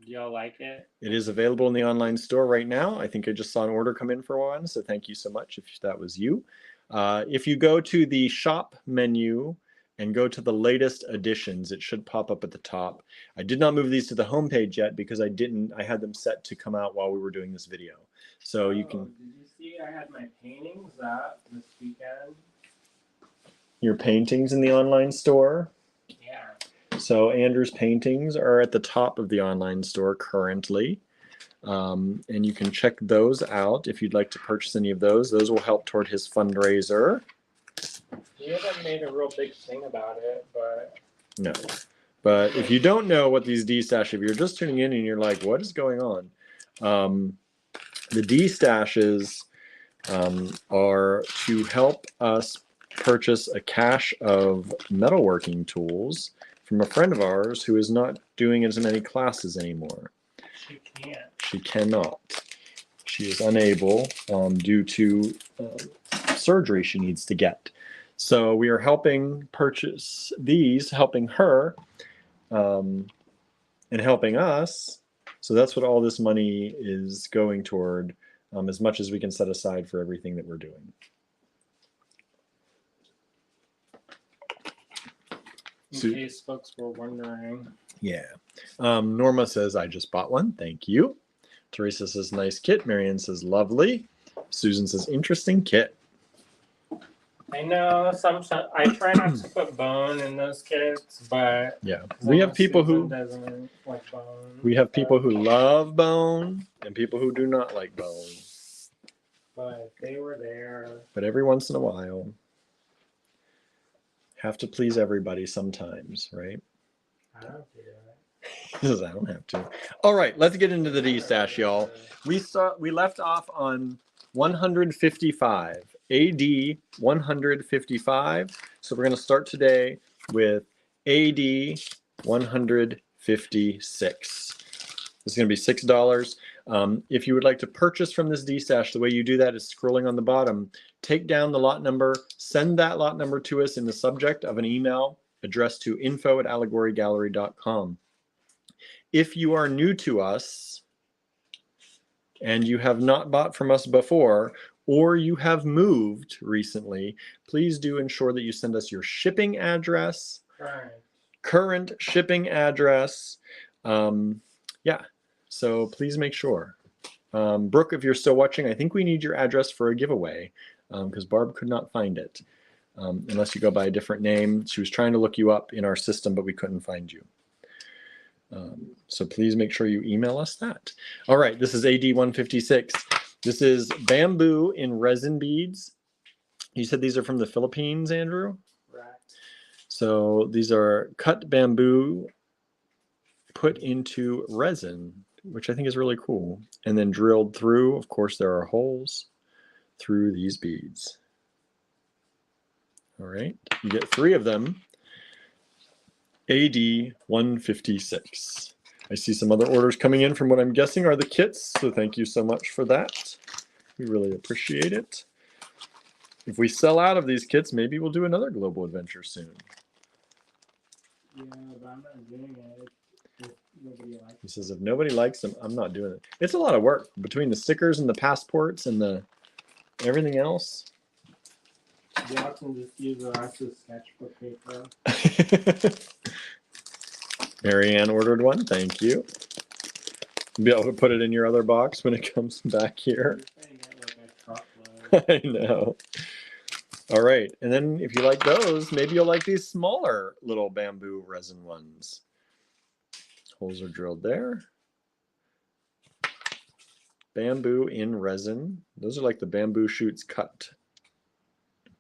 Do y'all like it? It is available in the online store right now. I think I just saw an order come in for one, so thank you so much if that was you. If you go to the shop menu and go to the latest editions, it should pop up at the top. I did not move these to the homepage yet because I had them set to come out while we were doing this video. So you can. Did you see I had my paintings up this weekend? Your paintings in the online store? Yeah. So Andrew's paintings are at the top of the online store currently. And you can check those out if you'd like to purchase any of those. Those will help toward his fundraiser. You haven't made a real big thing about it, but... No. But if you don't know what these D-Stash, if you're just tuning in and you're like, what is going on? The D-Stashes are to help us purchase a cache of metalworking tools from a friend of ours who is not doing as many classes anymore. She can't. She cannot. She is unable due to surgery she needs to get. So we are helping purchase these, helping her and helping us. So that's what all this money is going toward, as much as we can set aside for everything that we're doing. In case folks were wondering. Yeah. Norma says, I just bought one. Thank you. Teresa says, nice kit. Marianne says, lovely. Susan says, interesting kit. I know. I try not to put bone in those kits, but yeah, we have people who doesn't like bone. We have people who love bone and people who do not like bone. But they were there. But every once in a while, have to please everybody sometimes, right? I don't do that. He says, I don't have to. All right, let's get into the D-Stash, y'all. We left off on 155, AD 155. So we're going to start today with AD 156. This is going to be $6. If you would like to purchase from this D-Stash, the way you do that is scrolling on the bottom. Take down the lot number, send that lot number to us in the subject of an email addressed to info@allegorygallery.com. If you are new to us and you have not bought from us before, or you have moved recently, please do ensure that you send us your shipping address, current shipping address. Yeah, so please make sure. Brooke, if you're still watching, I think we need your address for a giveaway because Barb could not find it unless you go by a different name. She was trying to look you up in our system, but we couldn't find you. So please make sure you email us that. All right, this is AD 156. This is bamboo in resin beads. You said these are from the Philippines, Andrew? Right. So these are cut bamboo put into resin, which I think is really cool, and then drilled through. Of course, there are holes through these beads. All right, you get 3 of them. AD 156. I see some other orders coming in from what I'm guessing are the kits, so thank you so much for that. We really appreciate it. If we sell out of these kits, maybe we'll do another global adventure soon. Yeah, but I'm not doing it if nobody likes it. He says, if nobody likes them, I'm not doing it. It's a lot of work between the stickers and the passports and the everything else. Y'all can just use the rest of sketchbook paper. Marianne ordered one. Thank you. Be able to put it in your other box when it comes back here. I know. All right. And then if you like those, maybe you'll like these smaller little bamboo resin ones. Holes are drilled there. Bamboo in resin. Those are like the bamboo shoots cut,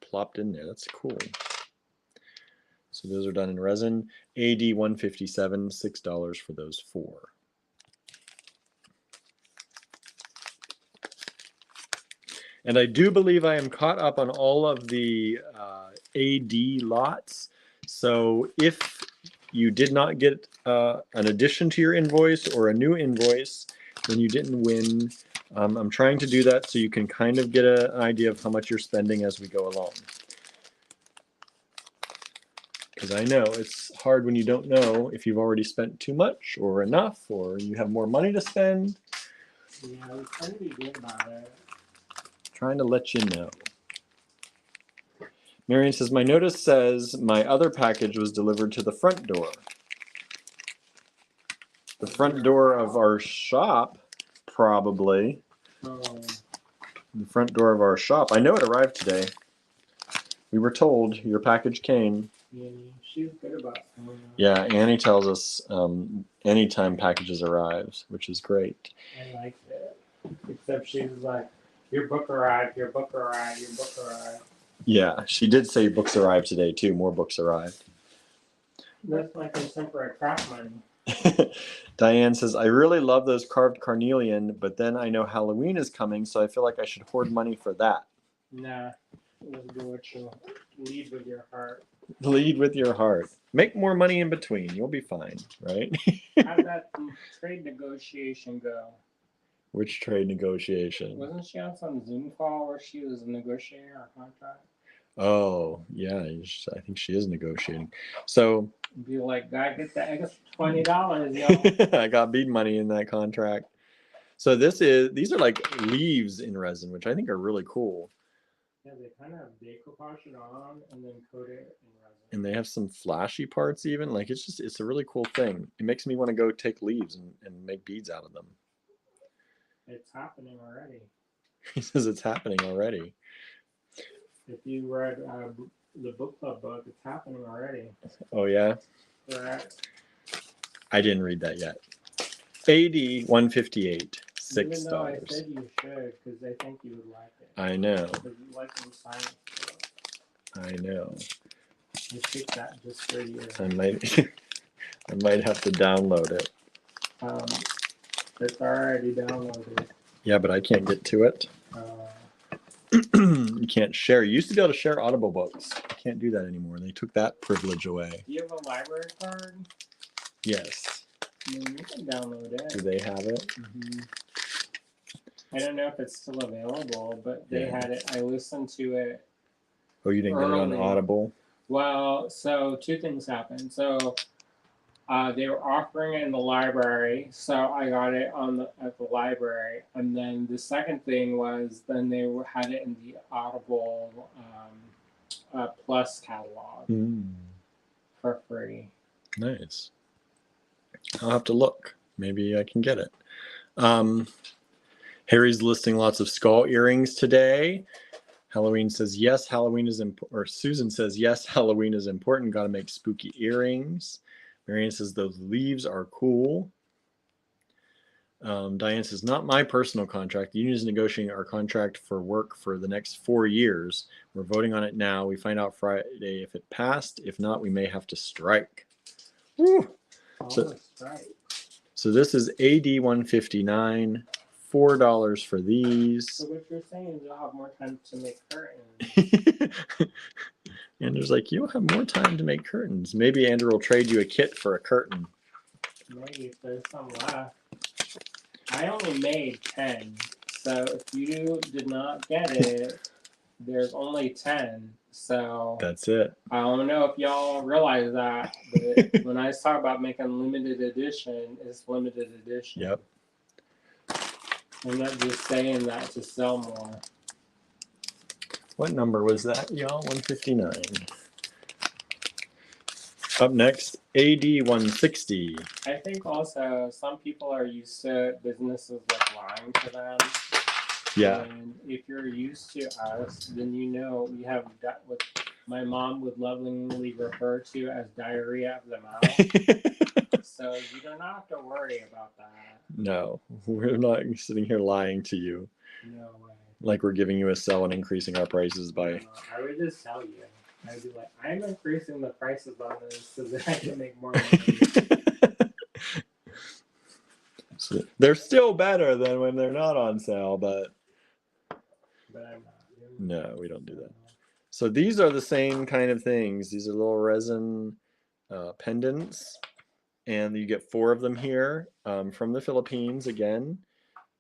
plopped in there. That's cool. So those are done in resin. AD 157, $6 for those 4. And I do believe I am caught up on all of the AD lots. So if you did not get an addition to your invoice or a new invoice, then you didn't win. I'm trying to do that so you can kind of get an idea of how much you're spending as we go along. Because I know it's hard when you don't know if you've already spent too much or enough or you have more money to spend. Yeah, I was trying to be good about it. Trying to let you know. Marion says, my notice says my other package was delivered to the front door. The front door of our shop, probably. Oh, The front door of our shop. I know it arrived today. We were told your package came. yeah, she's good about that. Yeah, Annie tells us anytime packages arrives, which is great. I liked it. Except she was like, your book arrived, your book arrived, your book arrived. Yeah, she did say books arrived today too. More books arrived. That's my contemporary craft money. Diane says, I really love those carved carnelian, but then I know Halloween is coming, so I feel like I should hoard money for that. Nah, let's do what you lead with your heart. Lead with your heart. Make more money in between. You'll be fine, right? How'd that trade negotiation go? Which trade negotiation? Wasn't she on some Zoom call where she was negotiating our contract? Oh, yeah, I think she is negotiating. So Be like, guy, get the extra $20, yo. I got bead money in that contract. So these are like leaves in resin, which I think are really cool. Yeah, they kind of decoupage it on and then coat it in resin. And they have some flashy parts even. Like it's a really cool thing. It makes me want to go take leaves and make beads out of them. It's happening already. He says it's happening already. If you read the book club book, it's happening already. Oh yeah? Correct. I didn't read that yet. AD 158, $6. Even though I said you should, because I think you would like it. I know. Because you like them science books. I know. I picked that just for you. I might have to download it. It's already downloaded. Yeah, but I can't get to it. You can't share. You used to be able to share Audible books. I can't do that anymore. They took that privilege away. Do you have a library card? Yes. You can download it. Do they have it? Mm-hmm. I don't know if it's still available, but they Yeah. had it. I listened to it. Oh, you didn't get it on Early. Audible? Well, so 2 things happened. So they were offering it in the library, so I got it at the library. And then the second thing was then they had it in the Audible Plus catalog for free. Harry's listing lots of skull earrings today. Halloween says yes, Halloween is important. Or Susan says yes, Halloween is important. Got to make spooky earrings. Marianne says those leaves are cool. Diane says, not my personal contract. The union is negotiating our contract for work for the next 4 years. We're voting on it now. We find out Friday if it passed. If not, we may have to strike. Woo. So this is AD 159, $4 for these. So what you're saying is you'll have more time to make curtains. Andrew's like, you'll have more time to make curtains. Maybe Andrew will trade you a kit for a curtain. Maybe if there's some left. I only made 10, so if you did not get it, there's only 10. So that's it. I don't know if y'all realize that, but when I talk about making limited edition, it's limited edition. Yep. I'm not just saying that to sell more. What number was that, y'all? 159. Up next, AD 160. I think also some people are used to businesses like lying to them. Yeah. And if you're used to us, then you know we have what my mom would lovingly refer to as diarrhea of the mouth. So you don't have to worry about that. No, we're not sitting here lying to you. No way. Like we're giving you a sell and increasing our prices by... No, I would just tell you. I'd be like, I'm increasing the prices on this so that I can make more money. So they're still better than when they're not on sale, but I'm not. No, we don't do that. So these are the same kind of things. These are little resin pendants, and you get 4 of them here from the Philippines again.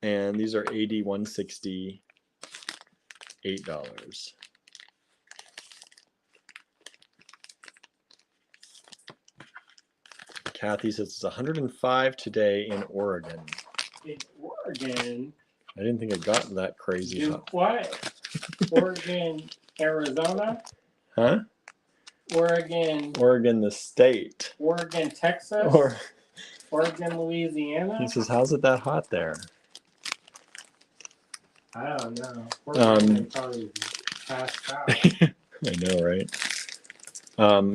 And these are AD 160, $8. Kathy says it's 105 today in Oregon. In Oregon? I didn't think it got that crazy. Do what? Oregon, Arizona? Huh? Oregon. Oregon, the state. Oregon, Texas? Oregon, Louisiana? He says, how's it that hot there? I don't know. Oregon probably passed out. I know, right?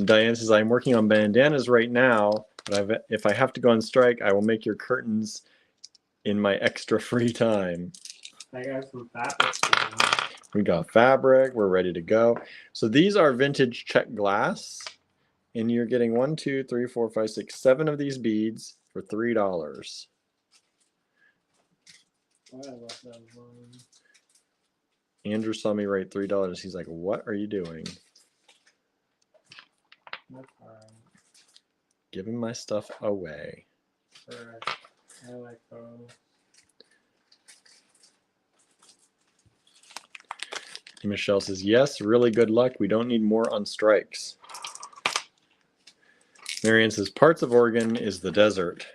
Diane says, I'm working on bandanas right now, but if I have to go on strike, I will make your curtains in my extra free time. I got some fabric. We got fabric. We're ready to go. So these are vintage check glass, and you're getting 1, 2, 3, 4, 5, 6, 7 of these beads for $3. Oh, I love that one. Andrew saw me write $3. He's like, what are you doing? That's all right. Giving my stuff away. Correct. I like those. Michelle says, yes, really good luck. We don't need more on strikes. Marianne says, parts of Oregon is the desert.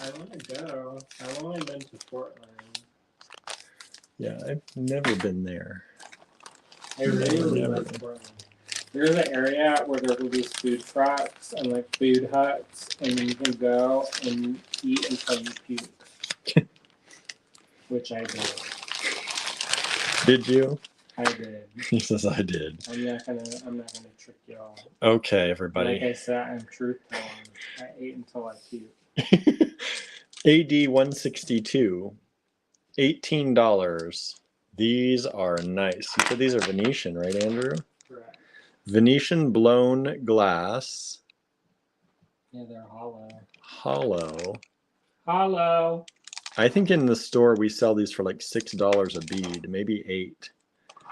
I want to go. I've only been to Portland. Yeah, I've never been there. I really like Portland. There's an area where there will be food trucks and like food huts, and you can go and eat until you puke. Which I did. Did you? I did. He says I did. I'm not gonna trick y'all. Okay, everybody. Like I said, I'm truthful. I ate until I puked. AD 162, $18. These are nice. You said these are Venetian, right, Andrew? Correct. Venetian blown glass. Yeah, they're hollow. Hollow. I think in the store we sell these for like $6 a bead, maybe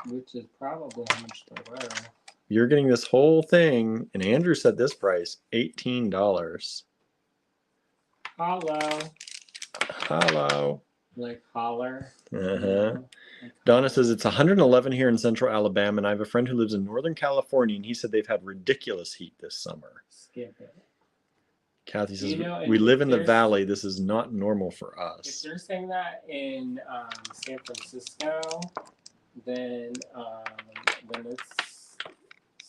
$8. Which is probably how much they're worth. You're getting this whole thing, and Andrew said this price, $18. Hollow. Like holler. Uh-huh. Donna says it's 111 here in central Alabama, and I have a friend who lives in Northern California, and he said they've had ridiculous heat this summer. Skip it. Kathy says, we live in the valley. This is not normal for us. If they're saying that in San Francisco, then it's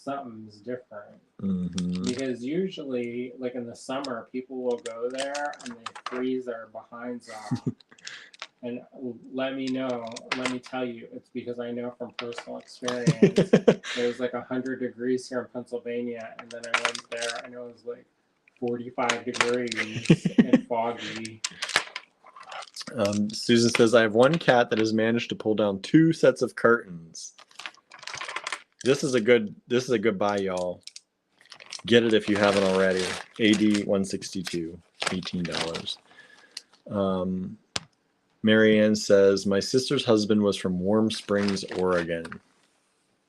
something's different. Mm-hmm. Because usually, like in the summer, people will go there and they freeze their behinds off. And let me tell you, it's because I know from personal experience. It was like 100 degrees here in Pennsylvania, and then I went there and it was like 45 degrees and foggy. Susan says, I have one cat that has managed to pull down 2 sets of curtains. This is a good buy, y'all. Get it if you haven't already. AD 162, $18. Marianne says, my sister's husband was from Warm Springs, Oregon.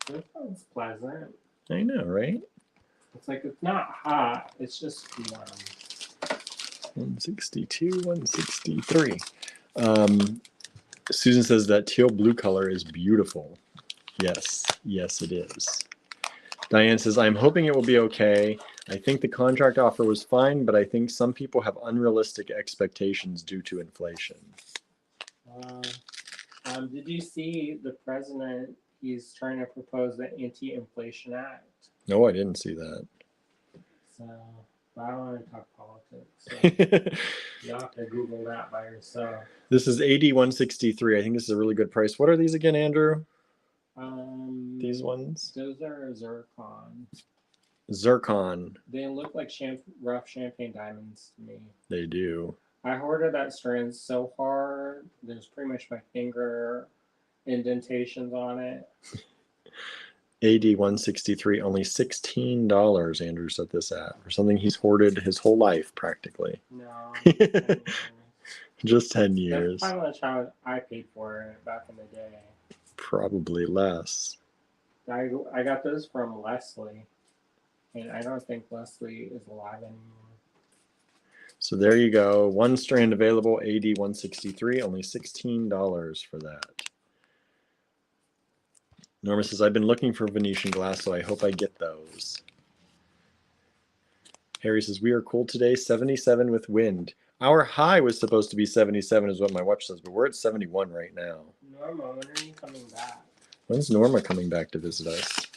That sounds pleasant. I know, right? It's like it's not hot, it's just warm. 162, 163. Susan says that teal blue color is beautiful. Yes, it is. Diane says, I'm hoping it will be okay. I think the contract offer was fine, but I think some people have unrealistic expectations due to inflation. Did you see the president? He's trying to propose the Anti-Inflation Act. No, I didn't see that. So, but I don't want to talk politics. So you'll have to Google that by yourself. This is AD 163. I think this is a really good price. What are these again, Andrew? These ones? Those are zircon. Zircon. They look like rough champagne diamonds to me. They do. I hoarded that strand so hard. There's pretty much my finger indentations on it. AD 163, only $16 Andrew set this at. For something he's hoarded his whole life, practically. No. Just 10 years. That's how much I paid for it back in the day. Probably less. I got those from Leslie. And I don't think Leslie is alive anymore. So there you go. One strand available, AD 163, only $16 for that. Norma says, I've been looking for Venetian glass, so I hope I get those. Harry says, we are cool today, 77 with wind. Our high was supposed to be 77 is what my watch says, but we're at 71 right now. Norma, when are you coming back? When's Norma coming back to visit us?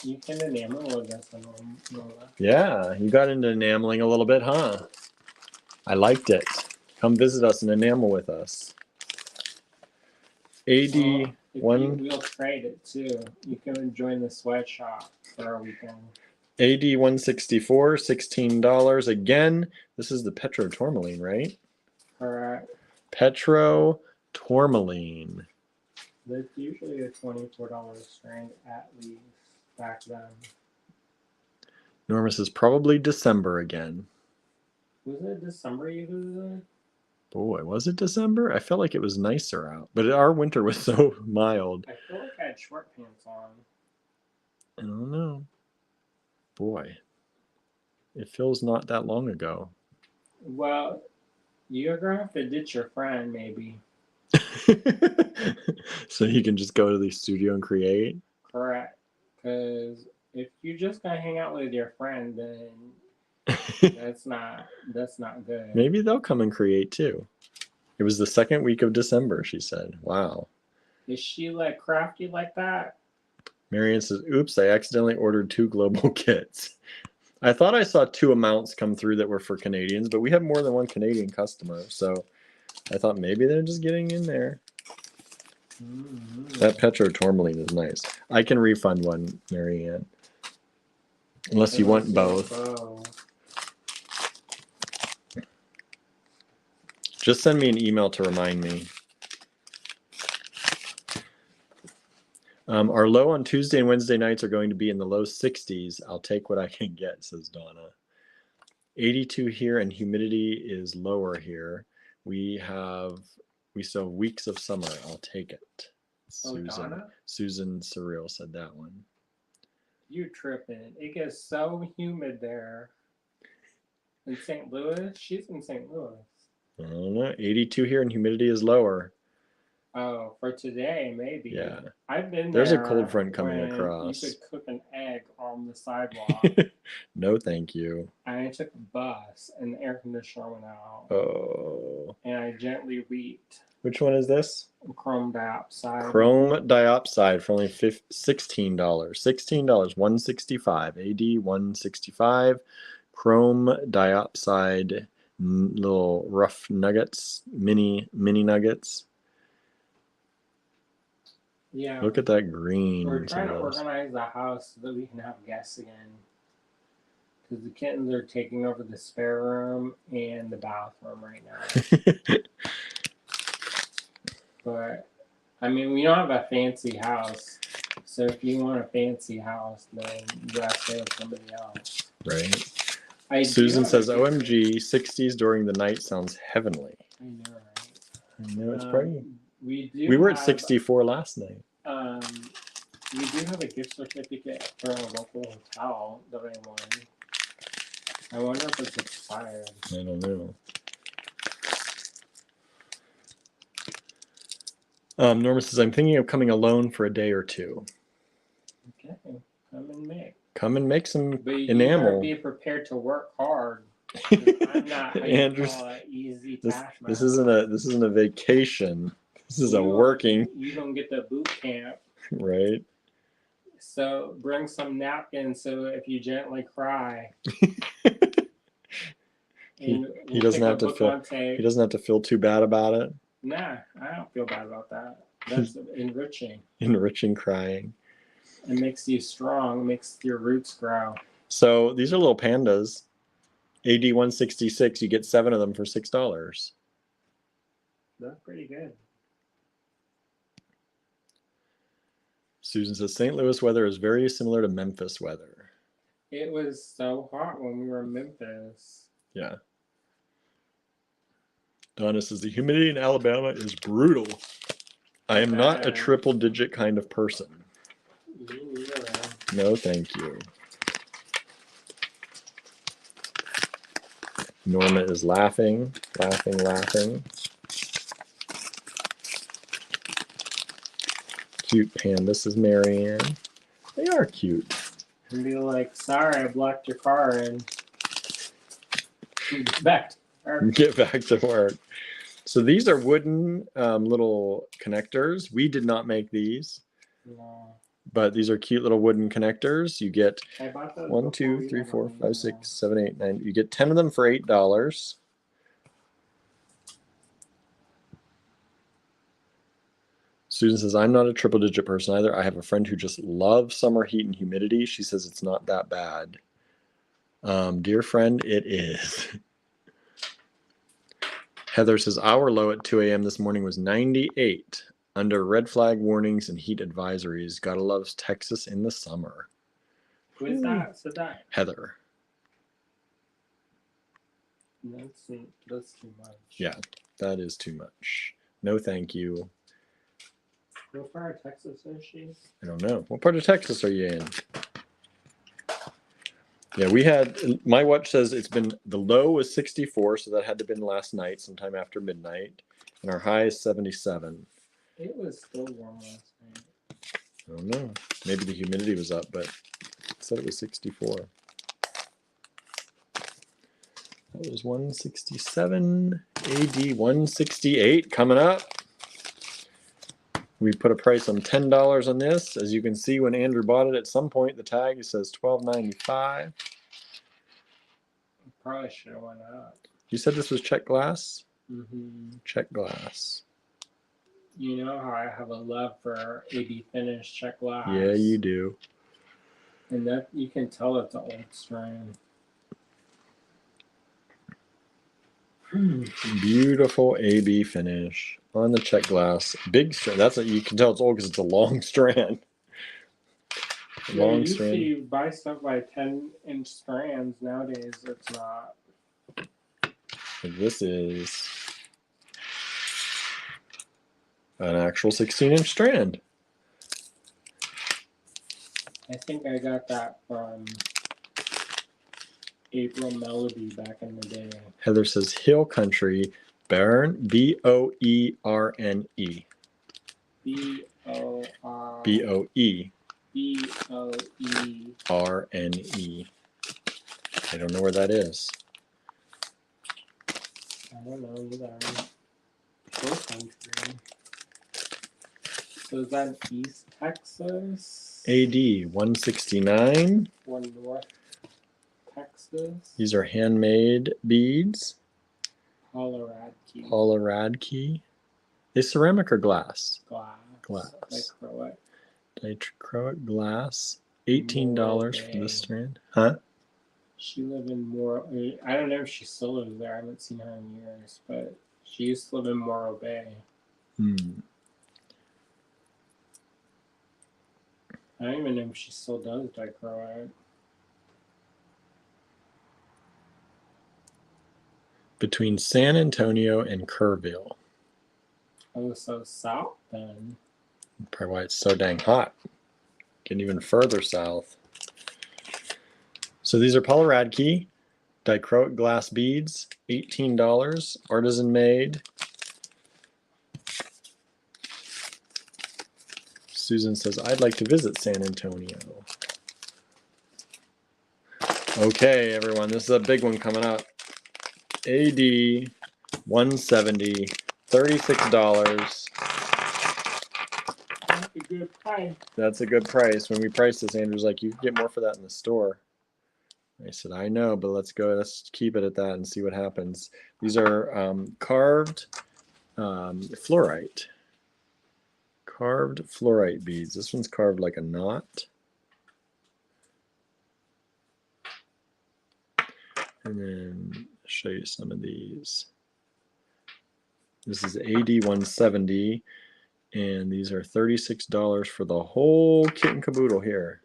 You can enamel with us, Norma. Yeah, you got into enameling a little bit, huh? I liked it. Come visit us and enamel with us. AD we'll trade it too. You can join the sweatshop for our weekend. AD 164, $16. Again, this is the petrotourmaline, right? Correct. Petrotourmaline. That's usually a $24 strand at least back then. Norma says probably December again. Was it December you visited? Boy, was it December? I felt like it was nicer out, but our winter was so mild. I feel like I had short pants on. I don't know. Boy, it feels not that long ago. Well, you're going to have to ditch your friend, maybe. So you can just go to the studio and create? Correct. Because if you're just going to hang out with your friend, then that's not good. Maybe they'll come and create too. It was the second week of December, she said. Wow. Is she like crafty like that? Marianne says, oops, I accidentally ordered 2 global kits. I thought I saw 2 amounts come through that were for Canadians, but we have more than one Canadian customer. So I thought maybe they're just getting in there. Mm-hmm. That petrotourmaline is nice. I can refund one, Marianne. Unless you want both. Just send me an email to remind me. Our low on Tuesday and Wednesday nights are going to be in the low 60s. I'll take what I can get, says Donna. 82 here, and humidity is lower here. We still have weeks of summer. I'll take it. Susan Surreal said that one. You tripping. It gets so humid there. In St. Louis? She's in St. Louis. I don't know. 82 here, and humidity is lower. Oh, for today, maybe. Yeah. I've been There's a there cold front coming when you across. could cook an egg on the sidewalk. No, thank you. I took a bus and the air conditioner went out. Oh. And I gently weeped. Which one is this? Chrome dioxide. Chrome diopside for only $16. $16, 165. AD 165. Chrome diopside, little rough nuggets, mini nuggets. Yeah. Look at that green. We're trying to organize the house so that we can have guests again. Because the kittens are taking over the spare room and the bathroom right now. But, I mean, we don't have a fancy house. So if you want a fancy house, then you gotta stay with somebody else. Right. Susan says, OMG, 60s during the night sounds heavenly. I know, right? I know, it's pretty. We were at 64 last night. We do have a gift certificate for a local hotel that I won. I wonder if it's expired. I don't know. Norma says, I'm thinking of coming alone for a day or two. Okay, come and make. Come and make some but you enamel. Better be prepared to work hard. I'm not easy task. This isn't a vacation. This is a working. You don't get the boot camp. Right. So bring some napkins so if you gently cry. he doesn't have to feel. He doesn't have to feel too bad about it. Nah, I don't feel bad about that. That's enriching. Enriching crying. It makes you strong. It makes your roots grow. So these are little pandas. AD 166. You get 7 of them for $6. That's pretty good. Susan says St. Louis weather is very similar to Memphis weather. It was so hot when we were in Memphis. Yeah. Donna says the humidity in Alabama is brutal. I am not a triple-digit kind of person. Me neither. No, thank you. Norma is laughing. Cute panda, says Marianne. They are cute. And be like, sorry, I blocked your car and get back to work. Get back to work. So these are wooden little connectors. We did not make these. No. But these are cute little wooden connectors. You get 1, 2, 3, 4, 5, 6, 7, 8, 9. You get 10 of them for $8. Susan says, I'm not a triple-digit person either. I have a friend who just loves summer heat and humidity. She says it's not that bad. Dear friend, it is. Heather says, our low at 2 a.m. this morning was 98 under red flag warnings and heat advisories. Gotta love Texas in the summer. Who is that? So that Heather. That's too much. Yeah, that is too much. No, thank you. What part of Texas is she? I don't know. What part of Texas are you in? Yeah, we had, my watch says it's been, the low was 64, so that had to have been last night, sometime after midnight. And our high is 77. It was still warm last night. I don't know. Maybe the humidity was up, but it said it was 64. That was 167. AD 168 coming up. We put a price on $10 on this. As you can see, when Andrew bought it at some point, the tag says $12.95. Probably should have went up. You said this was check glass? Mm-hmm. Check glass. You know how I have a love for AB Finish check glass. Yeah, you do. And that you can tell it's an old strand. Beautiful AB finish on the check glass. Big strand. That's you can tell it's old because it's a long strand. Long strand. You buy stuff by 10-inch strands. Nowadays, it's not. This is an actual 16-inch strand. I think I got that from April Melody back in the day. Heather says Hill Country, Boerne, Boerne. B-O-R. B-O-E. B-O-E. R-N-E. I don't know where that is. I don't know either. Hill country. So is that East Texas? AD 169. Or North Texas? These are handmade beads. Polaradkey. Polaradkey. They ceramic or glass? Glass. Glass. Dichroic. Dichroic glass. $18 for this strand. Huh? She lived in Morro. I don't know if she still lives there. I haven't seen her in years, but she used to live in Morro Bay. I don't even know if she still does dichroic. Between San Antonio and Kerrville. Oh, so south then. Probably why it's so dang hot. Getting even further south. So these are Polaradkey dichroic glass beads, $18, artisan made. Susan says, I'd like to visit San Antonio. Okay, everyone, this is a big one coming up. AD 170, $36. That's a good price. That's a good price. When we priced this, Andrew's like, you can get more for that in the store. I said, I know, but let's keep it at that and see what happens. These are carved fluorite. Carved fluorite beads. This one's carved like a knot. And then I'll show you some of these. This is AD 170, and these are $36 for the whole kit and caboodle here.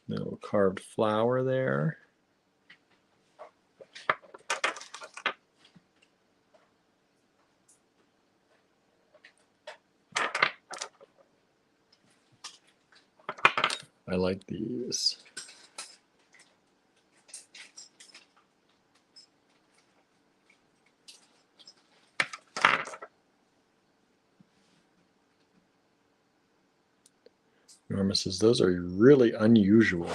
Little carved flower there. I like these. Norma says, those are really unusual.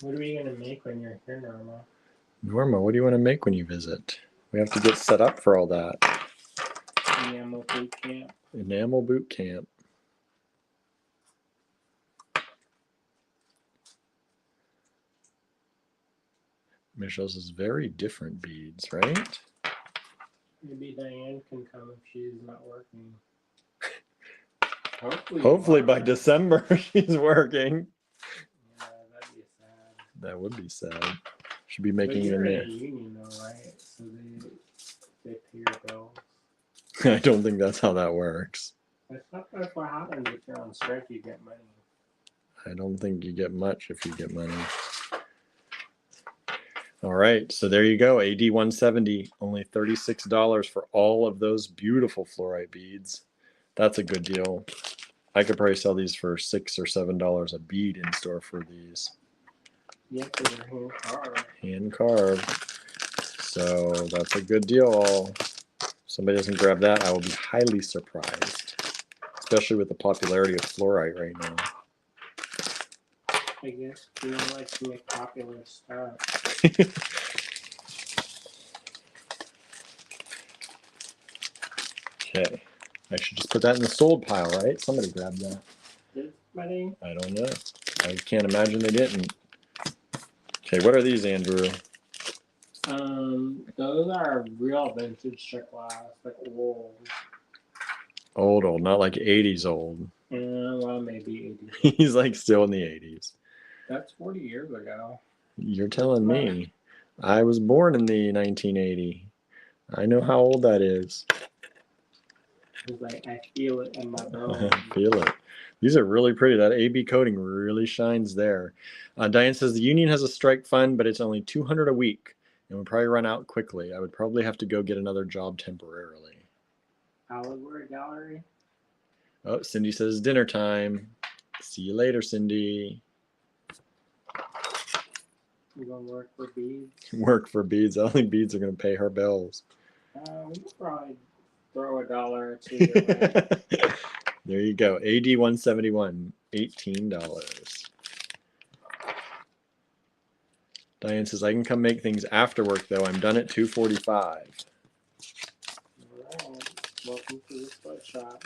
What are we going to make when you're here, Norma? Norma, what do you want to make when you visit? We have to get set up for all that. Enamel boot camp. Enamel boot camp. Michelle says, very different beads, right? Maybe Diane can come if she's not working. Hopefully by December she's working. Yeah, that'd be sad. That would be sad. Should be making but you're an in a union though, right? So they pay your bills. I don't think that's how that works. That's not what happens if you're on strike. You get money. I don't think you get much if you get money. All right, so there you go. AD 170, only $36 for all of those beautiful fluorite beads. That's a good deal. I could probably sell these for $6 or $7 a bead in store for these. Yeah, because they're hand carved. Hand carved. So that's a good deal. If somebody doesn't grab that, I will be highly surprised, especially with the popularity of fluorite right now. I guess you don't like to make popular stuff. Okay, I should just put that in the sold pile, right? Somebody grabbed that. Did somebody? I don't know. I can't imagine they didn't. Okay, what are these, Andrew? Those are real vintage check glass, like old. Old, not like 80s old. Well, maybe 80s. He's like still in the 80s. That's 40 years ago. You're telling me. I was born in the 1980. I know how old that is. It's like I feel it in my bones. I feel it. These are really pretty. That AB coating really shines there. Diane says the union has a strike fund, but it's only $200 a week and would probably run out quickly. I would probably have to go get another job temporarily. Allegory Gallery. Oh, Cindy says dinner time. See you later, Cindy. You gonna work for beads? Work for beads. I don't think beads are going to pay her bills. We could probably throw $1 or two your way. There you go. AD 171, $18. Diane says, I can come make things after work, though. I'm done at 2:45. All right. Welcome to the sweatshop.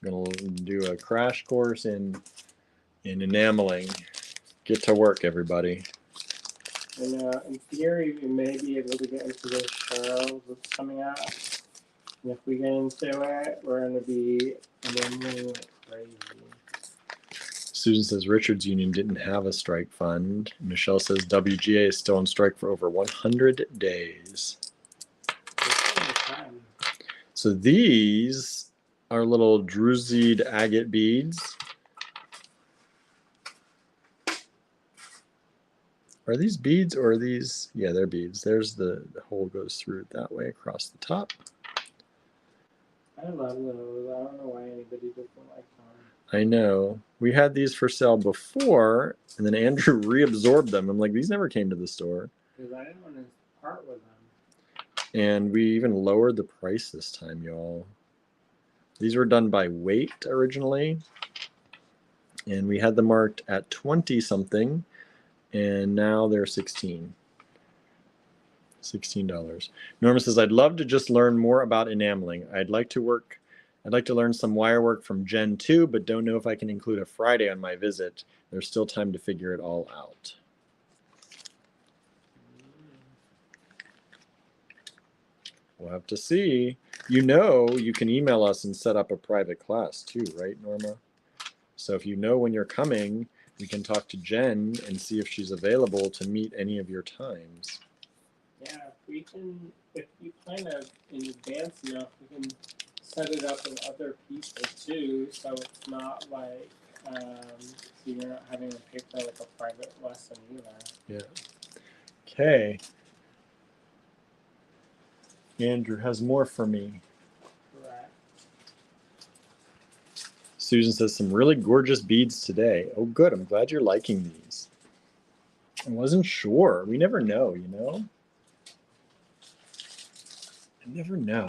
I'm going to do a crash course in enameling. Get to work, everybody. And in theory, we may be able to get into the show that's coming out. And if we get into it, we're going to be enameling like crazy. Susan says Richards Union didn't have a strike fund. Michelle says WGA is still on strike for over 100 days. So these are little druseed agate beads. Are these beads or are these? Yeah, they're beads. There's the hole goes through it that way across the top. I love those. I don't know why anybody doesn't like them. I know. We had these for sale before, and then Andrew reabsorbed them. I'm like, these never came to the store. Because I didn't want to part with them. And we even lowered the price this time, y'all. These were done by weight originally. And we had them marked at 20 something. And now they're $16. Norma says, I'd love to just learn more about enameling. I'd like to learn some wire work from Gen 2, but don't know if I can include a Friday on my visit. There's still time to figure it all out. We'll have to see. You know, you can email us and set up a private class too, right, Norma? So if you know when you're coming, we can talk to Jen and see if she's available to meet any of your times. Yeah, if you plan it in advance enough, we can set it up with other people too, so it's not like you're not having to pay for like a private lesson either. Yeah. Okay. Andrew has more for me. Correct. Susan says some really gorgeous beads today. Oh, good. I'm glad you're liking these. I wasn't sure. We never know, you know? I never know.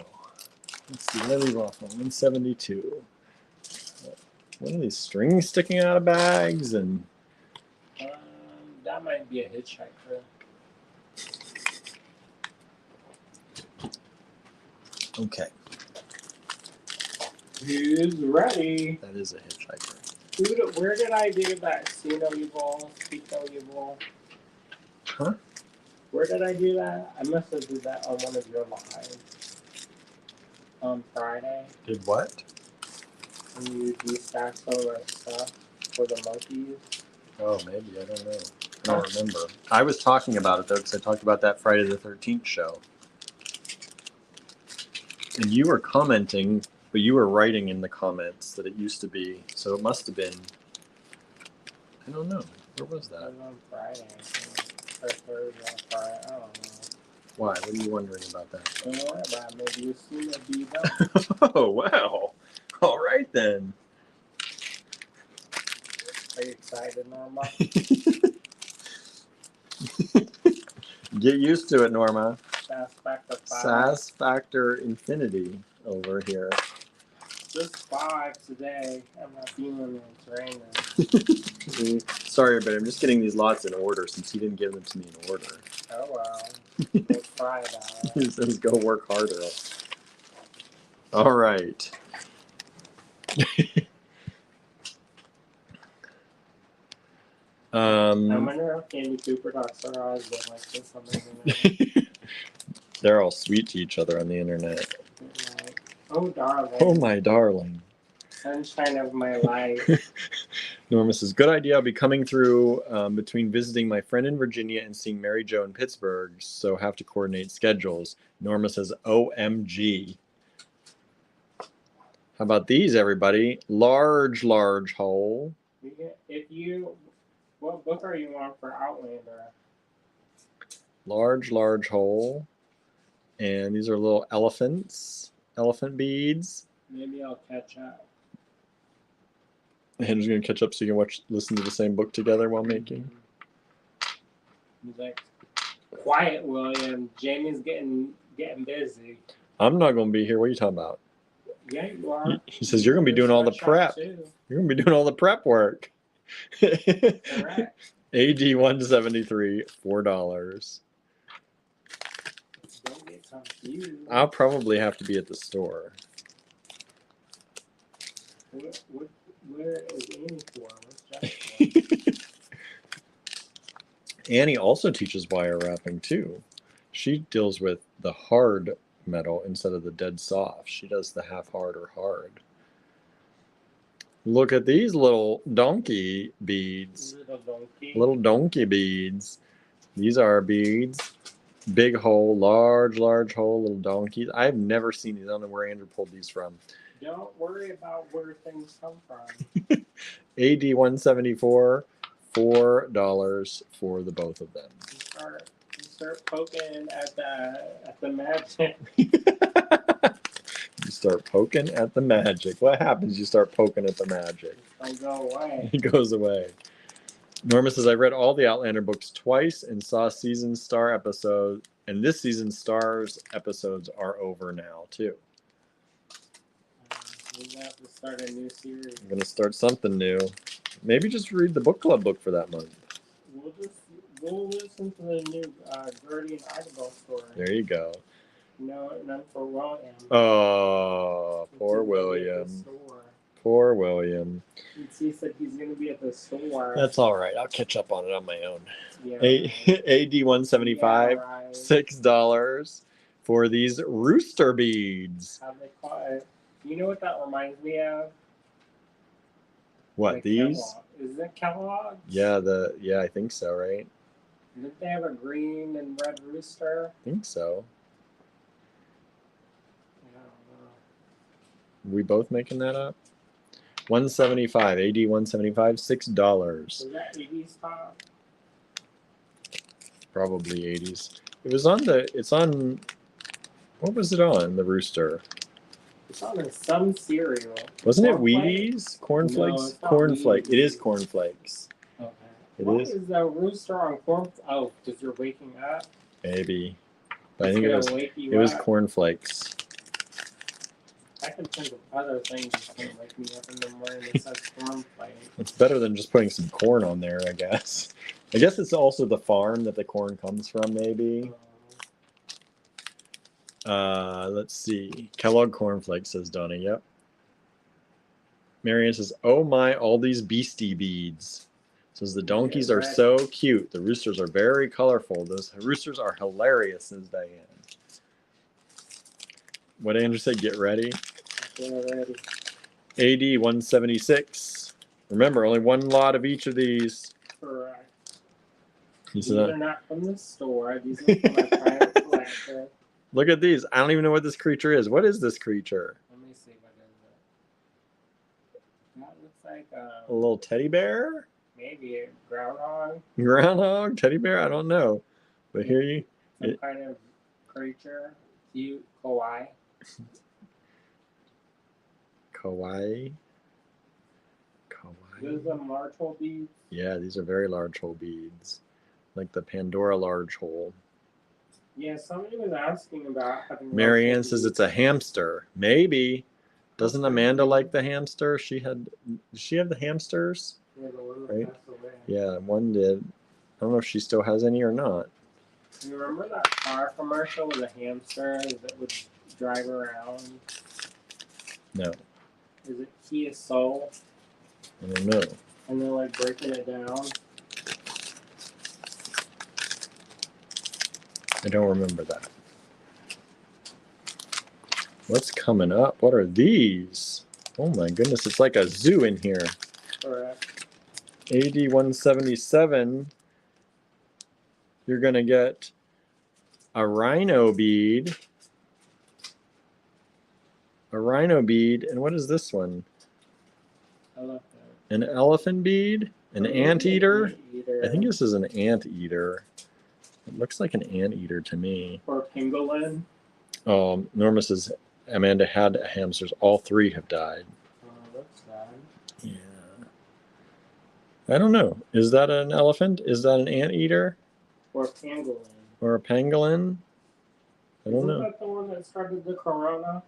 Let's see. What did I leave off on? 172. What are these strings sticking out of bags? And that might be a hitchhiker. okay. Who's ready? That is a hitchhiker. Where did I do that? See no evil, speak no evil. Huh? Where did I do that? I must have did that on one of your lives on Friday. Did what? When you destashed all that stuff for the monkeys. Oh, maybe. I don't know. I don't remember. I was talking about it, though, because I talked about that Friday the 13th show. And you were commenting, but you were writing in the comments that it used to be. So it must have been, I don't know. Where was that? It was on Friday. Or Thursday on Friday. I don't know. Why? What are you wondering about that? Don't worry about it. Maybe you've seen it be done. Oh, wow. All right, then. Are you excited, Norma? Get used to it, Norma. Sass Factor 5. Sass Factor Infinity over here. Just 5 today. I'm not feeling it. It's raining. Sorry, but I'm just getting these lots in order since he didn't give them to me in order. Oh, well. We'll try that. He says go work harder. All right. I wonder if Candy Cooper talks to her husband like this on the internet. They're all sweet to each other on the internet. Like, oh, darling. Oh, my darling. Sunshine of my life. Norma says, good idea. I'll be coming through between visiting my friend in Virginia and seeing Mary Jo in Pittsburgh, so have to coordinate schedules. Norma says, OMG. How about these, everybody? Large hole. What book are you on for Outlander? Large hole. And these are little elephant beads. Maybe I'll catch up. Andrew's going to catch up so you can listen to the same book together while making. He's like, quiet, William. Jamie's getting getting busy. I'm not going to be here. What are you talking about? Yeah, you are. He says you're going to be doing all the prep. You're going to be doing all the prep work. Correct. AD 173, $4. Don't get confused. I'll probably have to be at the store. Where is Annie for? What's Jeff for? Annie also teaches wire wrapping too. She deals with the hard metal instead of the dead soft. She does the half hard or hard. Look at these little donkey beads. Little donkey beads. These are beads. Big hole, large hole, little donkeys. I've never seen these. I don't know where Andrew pulled these from. Don't worry about where things come from. AD 174, $4 for the both of them. You start poking at the magic. You start poking at the magic. What happens? You start poking at the magic. It go away. It goes away. Norma says, I read all the Outlander books twice and saw season star episodes, and this season stars episodes are over now too. We have to start a new series. I'm gonna start something new. Maybe just read the book club book for that month. We'll listen to the new Gertie and Idabel story. There you go. No, none for William. Oh, poor William. Poor William. He said he's going to be at the store. That's all right. I'll catch up on it on my own. Yeah. AD 175, yeah, right. $6 for these rooster beads. How they call it? You know what that reminds me of? What, like these? Kellogg. Is it Kellogg's? Yeah, I think so, right? Didn't they have a green and red rooster? I think so. I don't know. We both making that up? 175, AD 175, $6. Was that 80s pop? Probably 80s. It's on, what was it on, the rooster? It's on some cereal. Wasn't it Wheaties? Cornflakes? No, it's not Cornflakes. Wheaties. It is cornflakes. Okay. It Why is? is the rooster on corn? Oh, because you're waking up? Maybe. But I think It's gonna wake you it was up. cornflakes. I can think of other things that can wake me up in the morning besides cornflakes. It's better than just putting some corn on there, I guess. I guess it's also the farm that the corn comes from, maybe. Let's see. Kellogg cornflakes, says Donna. Yep. Marianne says, oh my, all these beastie beads. Says the donkeys are so cute. The roosters are very colorful. Those roosters are hilarious, says Diane. What did Andrew say? Get ready. Get ready. AD 176. Remember, only one lot of each of these. Correct. These These are not from the store. These are from my private collection. Look at these. I don't even know what this creature is. What is this creature? Let me see what is it. That looks like A little teddy bear? maybe a groundhog. Groundhog? Teddy bear? I don't know. But here you... Some kind of creature. Cute. Kawaii. Kawaii. Those are large hole beads. Yeah, these are very large hole beads. Like the Pandora large hole. Yeah, somebody was asking about having. Marianne says it's a hamster. Maybe. Doesn't Amanda like the hamster? Did she have the hamsters? Yeah, the one that Right? passed away. Yeah, one did. I don't know if she still has any or not. You remember that car commercial with a hamster that would drive around? No, Is it Kia Soul? I don't know. And they're like breaking it down. I don't remember that. What's coming up? What are these? Oh my goodness, it's like a zoo in here. Correct. AD 177. You're going to get a rhino bead. A rhino bead. And what is this one? I love An elephant bead? An that. anteater? Eater. I think this is an anteater. It looks like an anteater to me. Or pangolin. Norma says Amanda had hamsters. All 3 have died. Oh, that's sad. Yeah. I don't know. Is that an elephant? Is that an anteater? Or pangolin. Or a pangolin? I don't Isn't know. that the one that started the corona?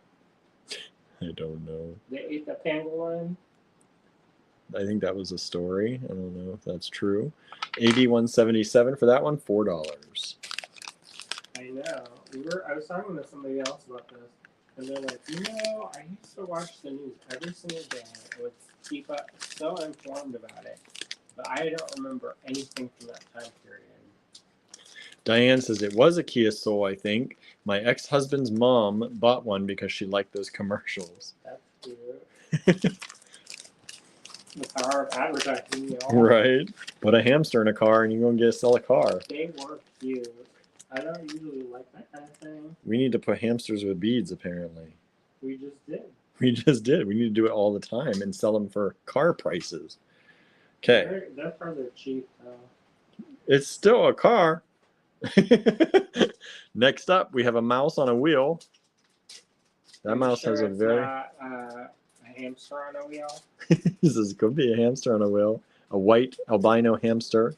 I don't know. They ate the pangolin. I think that was a story. I don't know if that's true. AD 177 for that one, $4. I know. I was talking to somebody else about this, and they're like, I used to watch the news every single day. I would keep up so informed about it, but I don't remember anything from that time period. Diane says it was a Kia Soul, I think. My ex-husband's mom bought one because she liked those commercials. That's cute. The power of advertising, y'all. Right? Put a hamster in a car and you're going to sell a car. They were cute. I don't usually like that kind of thing. We need to put hamsters with beads, apparently. We just did. We just did. We need to do it all the time and sell them for car prices. Okay. They're further cheap, though. It's still a car. Next up, we have a mouse on a wheel. That mouse has a very... Not, a hamster on a wheel? This could be a hamster on a wheel. A white albino hamster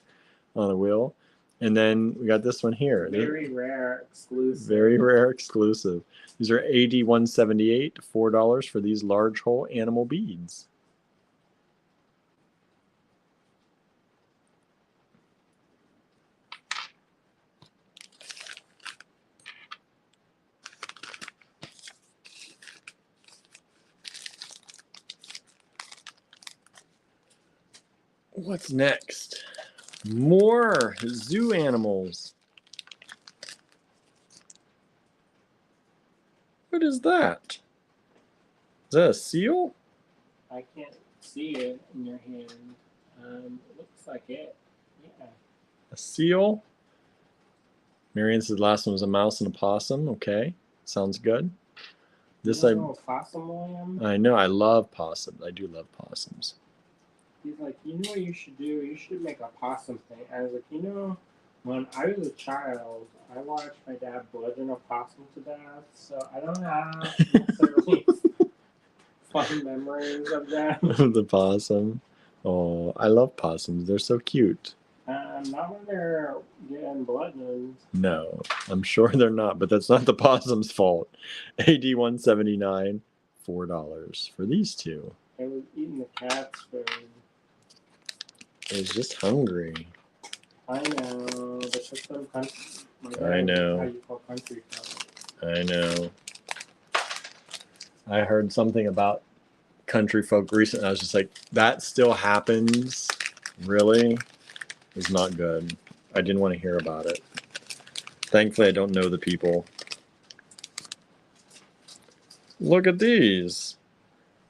on a wheel. And then we got this one here. Very rare exclusive. Very rare exclusive. These are AD 178, $4 for these large hole animal beads. What's next? More zoo animals. What is that? Is that a seal? I can't see it in your hand. It looks like it. Yeah. A seal? Marianne said the last one was a mouse and a possum. Okay, sounds good. This you know possum, William? I know. I love possums. I do love possums. He's like, you know what you should do? You should make a possum thing. I was like, when I was a child, I watched my dad bludgeon a possum to death, so I don't have necessarily fun memories of that. The possum. Oh, I love possums. They're so cute. Not when they're getting bludgeoned. No, I'm sure they're not, but that's not the possum's fault. AD 179, $4 for these two. I was eating the cat's food. I was just hungry. I know. That's just some country. I know. How you call country folk. I know. I heard something about country folk recently. I was just like, that still happens? Really? It was not good. I didn't want to hear about it. Thankfully, I don't know the people. Look at these.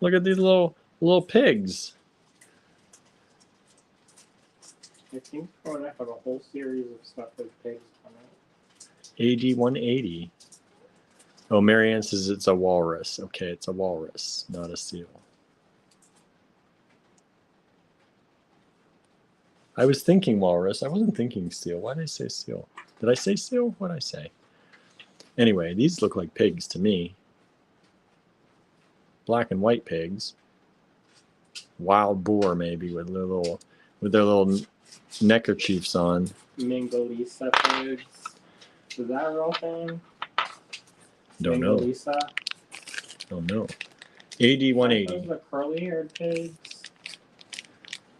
Look at these little pigs. I think we're going to have a whole series of stuff with pigs on it. AD 180. Oh, Marianne says it's a walrus. Okay, it's a walrus, not a seal. I was thinking walrus. I wasn't thinking seal. Why did I say seal? Did I say seal? What did I say? Anyway, these look like pigs to me. Black and white pigs. Wild boar, maybe, with their little neckerchiefs on. Mingolisa pigs. Is that a real thing? Don't know. Mingolisa? Don't know. AD 180. Those are curly-haired pigs.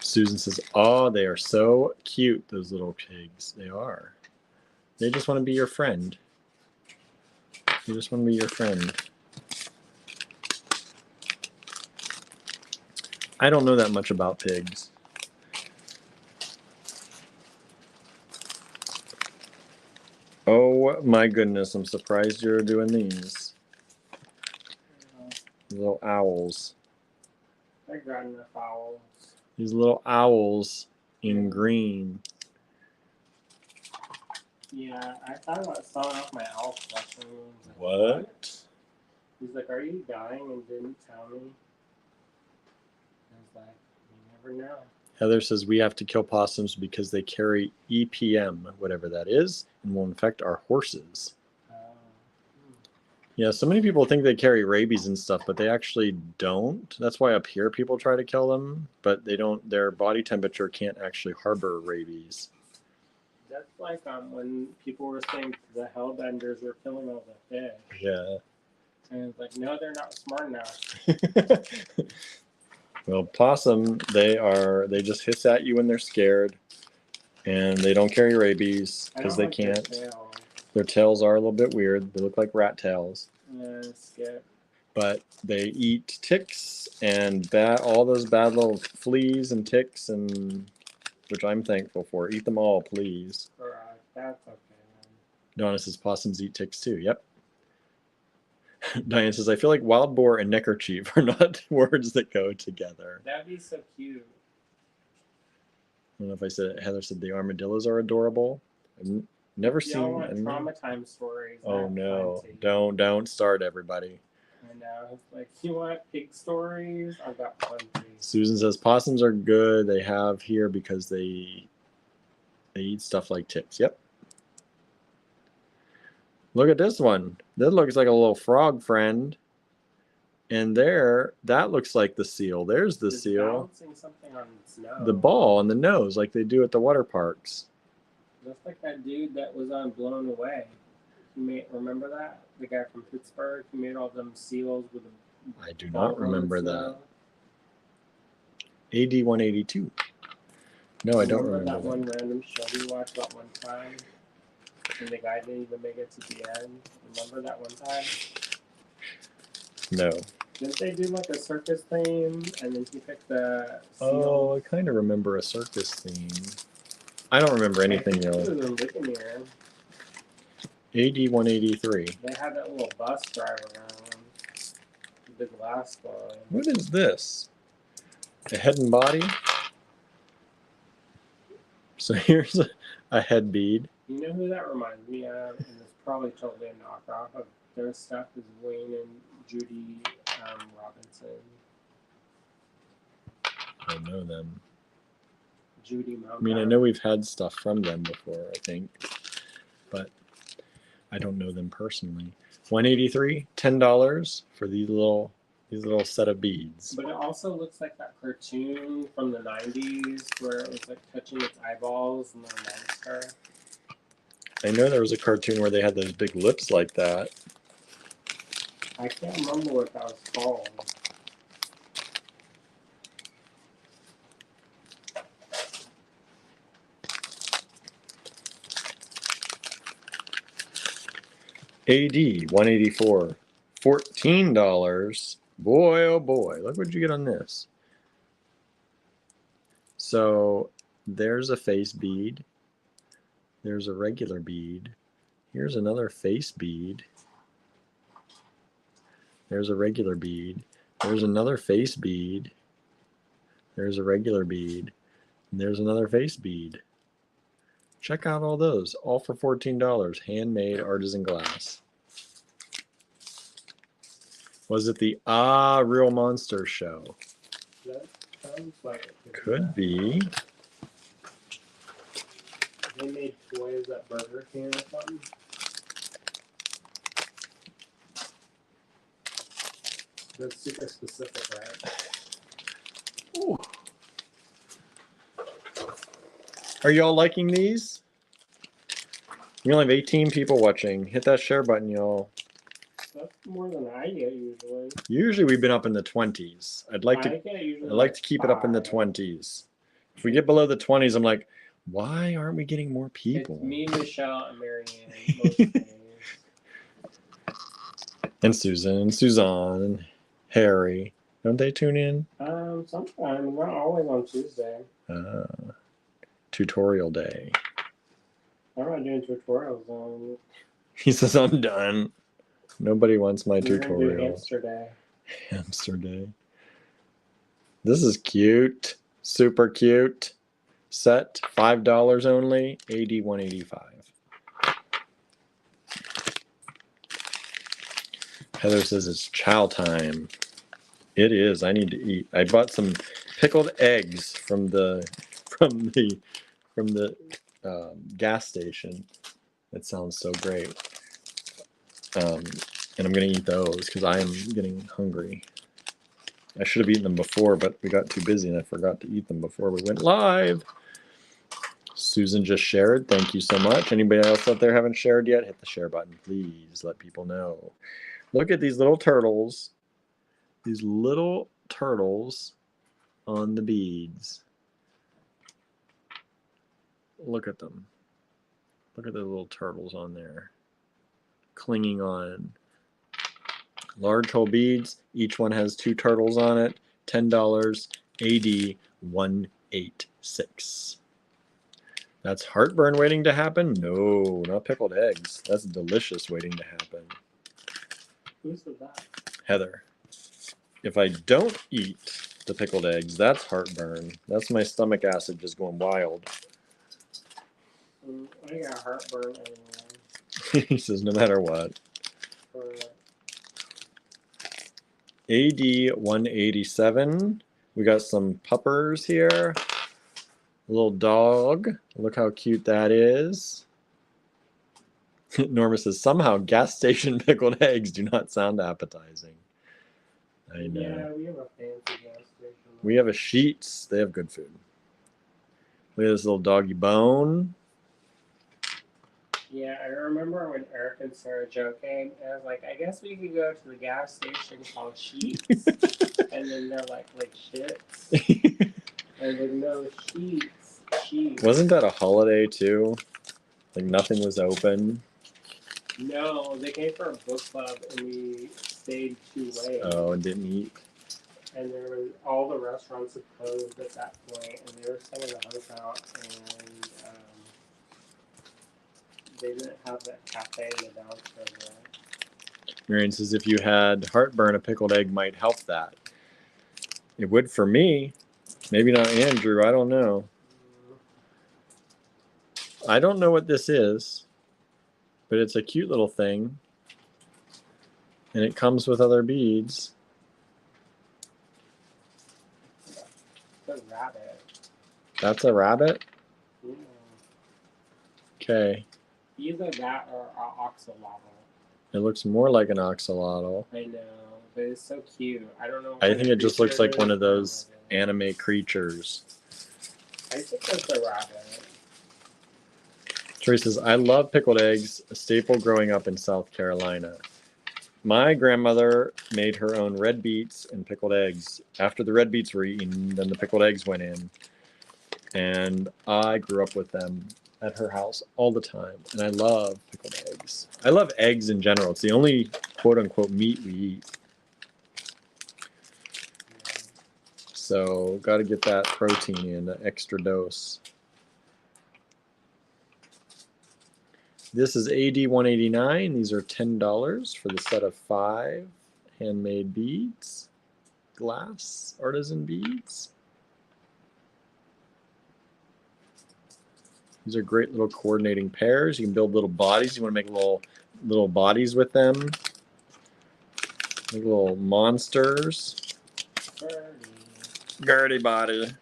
Susan says, oh, they are so cute, those little pigs. They are. They just want to be your friend. They just want to be your friend. I don't know that much about pigs. Oh my goodness, I'm surprised you're doing these. Little owls. They're good enough owls. These little owls in green. Yeah, I thought about selling off my owl collection. Like, What? He's like, are you dying and didn't tell me? I was like, you never know. Heather says we have to kill possums because they carry EPM, whatever that is, and will infect our horses. Yeah, so many people think they carry rabies and stuff, but they actually don't. That's why up here people try to kill them, but they don't. Their body temperature can't actually harbor rabies. That's like when people were saying the hellbenders were killing all the fish. Yeah. And it's like, no, they're not smart enough. Well, possum, they just hiss at you when they're scared, and they don't carry rabies because they can't. Their tails are a little bit weird. They look like rat tails. Yeah, skip. But they eat ticks and all those bad little fleas and ticks, and which I'm thankful for. Eat them all, please. Correct. That's okay. Donna says possums eat ticks too. Yep. Diane says, I feel like wild boar and neckerchief are not words that go together. That'd be so cute. I don't know if I said it. Heather said the armadillos are adorable. I've never seen. Y'all want trauma time stories? Oh no! Don't start, everybody. I know. It's like, you want pig stories? I've got plenty. Susan says possums are good. They have here because they eat stuff like ticks. Yep. Look at this one. That looks like a little frog friend. And there, that looks like the seal. There's the seal. Something on its nose. The ball on the nose, like they do at the water parks. Looks like that dude that was on Blown Away. Remember that? The guy from Pittsburgh who made all them seals with a I do not remember that. AD 182. No, I don't remember that. One random show we watched that one time, and the guy didn't even make it to the end. Remember that one time? No. Didn't they do like a circus theme, and then he picked the seal? Oh, I kind of remember a circus theme. I don't remember anything really. AD 183. They had that little bus drive around. The glass one. What is this? A head and body? So here's a head bead. You know who that reminds me of? And it's probably totally a knockoff of their stuff is Wayne and Judy Robinson. I know them. Judy Mountain. I mean, I know we've had stuff from them before, I think, but I don't know them personally. 183, $10 for these little set of beads. But it also looks like that cartoon from the 90s where it was like touching its eyeballs and the monster. I know there was a cartoon where they had those big lips like that. I can't remember what that was called. AD 184, $14. Boy, oh boy, look what you get on this. So there's a face bead. There's a regular bead. Here's another face bead. There's a regular bead. There's another face bead. There's a regular bead. And there's another face bead. Check out all those, all for $14. Handmade artisan glass. Was it the Real Monster show? That sounds like it. Could be. They made toys at Burger King or something. That's super specific, right? Ooh. Are y'all liking these? We only have 18 people watching. Hit that share button, y'all. That's more than I get usually. Usually we've been up in the 20s. I'd like to keep it up in the 20s. If we get below the 20s, I'm like, why aren't we getting more people? It's me, Michelle, and Marianne. Most days. And Susan and Suzanne and Harry. Don't they tune in? Sometimes, not always on Tuesday. Tutorial day. I'm not doing tutorials on. He says, I'm done. Nobody wants my tutorial. Hamster day. Hamster day. This is cute. Super cute. Set $5 only. AD 185. Heather says it's chow time. It is. I need to eat. I bought some pickled eggs from the gas station. That sounds so great. And I'm going to eat those because I am getting hungry. I should have eaten them before, but we got too busy and I forgot to eat them before we went live. Susan just shared. Thank you so much. Anybody else out there haven't shared yet? Hit the share button, please. Let people know. Look at these little turtles. These little turtles on the beads. Look at them. Look at the little turtles on there. Clinging on. Large hole beads. Each one has 2 turtles on it. $10. AD 186. That's heartburn waiting to happen? No, not pickled eggs. That's delicious waiting to happen. Who said that? Heather. If I don't eat the pickled eggs, that's heartburn. That's my stomach acid just going wild. I got heartburn anyway. He says no matter what. AD 187. We got some puppers here. A little dog. Look how cute that is. Norma says, somehow gas station pickled eggs do not sound appetizing. I know. Yeah, we have a fancy gas station. We have a Sheets. They have good food. Look at this little doggy bone. Yeah, I remember when Eric and Sarah joking, and I was like, I guess we could go to the gas station called Sheets. And then they're like shits. And then no, Sheets. Wasn't that a holiday too? Like nothing was open. No, they came for a book club and we stayed too late. Oh, and didn't eat. And there was all the restaurants had closed at that point, and they were staying in the hotel, and they didn't have that cafe in the downstairs. Marion says if you had heartburn, a pickled egg might help that. It would for me. Maybe not Andrew. I don't know. I don't know what this is, but it's a cute little thing. And it comes with other beads. It's a rabbit. That's a rabbit? Yeah. Okay. Either that or an oxalotl. It looks more like an oxalotl. I know, but it's so cute. I don't know. I think it just looks like one of those anime creatures. I think that's a rabbit. Troy says, I love pickled eggs, a staple growing up in South Carolina. My grandmother made her own red beets and pickled eggs. After the red beets were eaten, then the pickled eggs went in. And I grew up with them at her house all the time. And I love pickled eggs. I love eggs in general. It's the only quote-unquote meat we eat. So got to get that protein in, an extra dose. This is AD 189. These are $10 for the set of 5 handmade beads, glass artisan beads. These are great little coordinating pairs. You can build little bodies. You want to make little bodies with them. Like little monsters. Gertie body.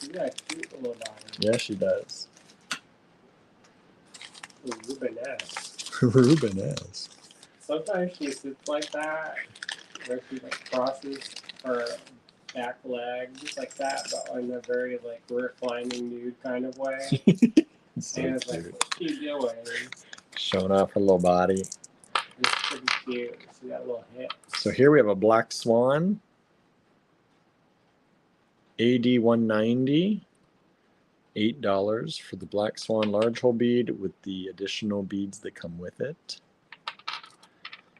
She's got a cute little body. Yeah, she does. Rubenesque. Rubenesque. Sometimes she sits like that, where she like crosses her back legs like that, but in a very like reclining nude kind of way. So and it's cute. like, what's she doing? Showing off her little body. It's pretty cute. She got a little hips. So here we have a black swan. AD 190. $8 for the black swan large hole bead with the additional beads that come with it.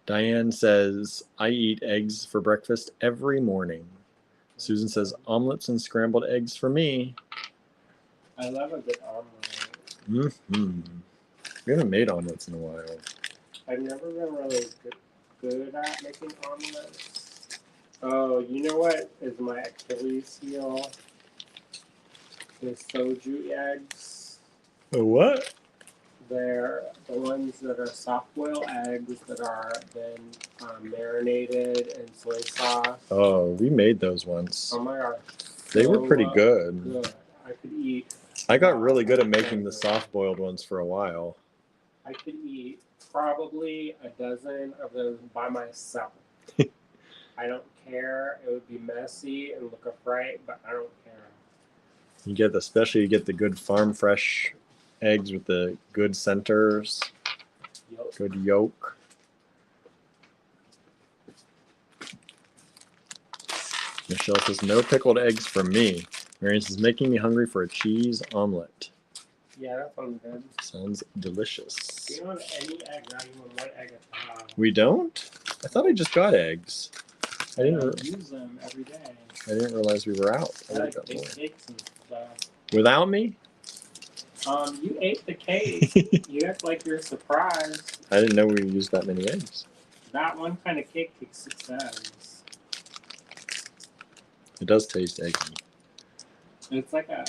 Diane says, I eat eggs for breakfast every morning. Susan says, omelets and scrambled eggs for me. I love a good omelet. Mm-hmm. We haven't made omelets in a while. I've never been really good at making omelets. Oh, you know what is my Achilles heel? Is soju eggs. A what? They're the ones that are soft boiled eggs that are then marinated in soy sauce. Oh, we made those once. Oh my god. They were pretty good. Good. I could eat. I got really good at making the soft boiled ones for a while. I could eat probably a dozen of those by myself. I don't care. It would be messy and look a fright, but I don't care. You get the good farm fresh eggs with the good centers, good yolk. Michelle says no pickled eggs for me. Marion says making me hungry for a cheese omelet. Yeah, that sounds good. Sounds delicious. We don't have any eggs, not even one egg at the house. We don't? I thought I just got eggs. I didn't use them every day. I didn't realize we were out. I like big cakes and stuff. Without me? You ate the cake. You act like you're surprised. I didn't know we used that many eggs. That one kind of cake takes 6 eggs. It does taste eggy. It's like a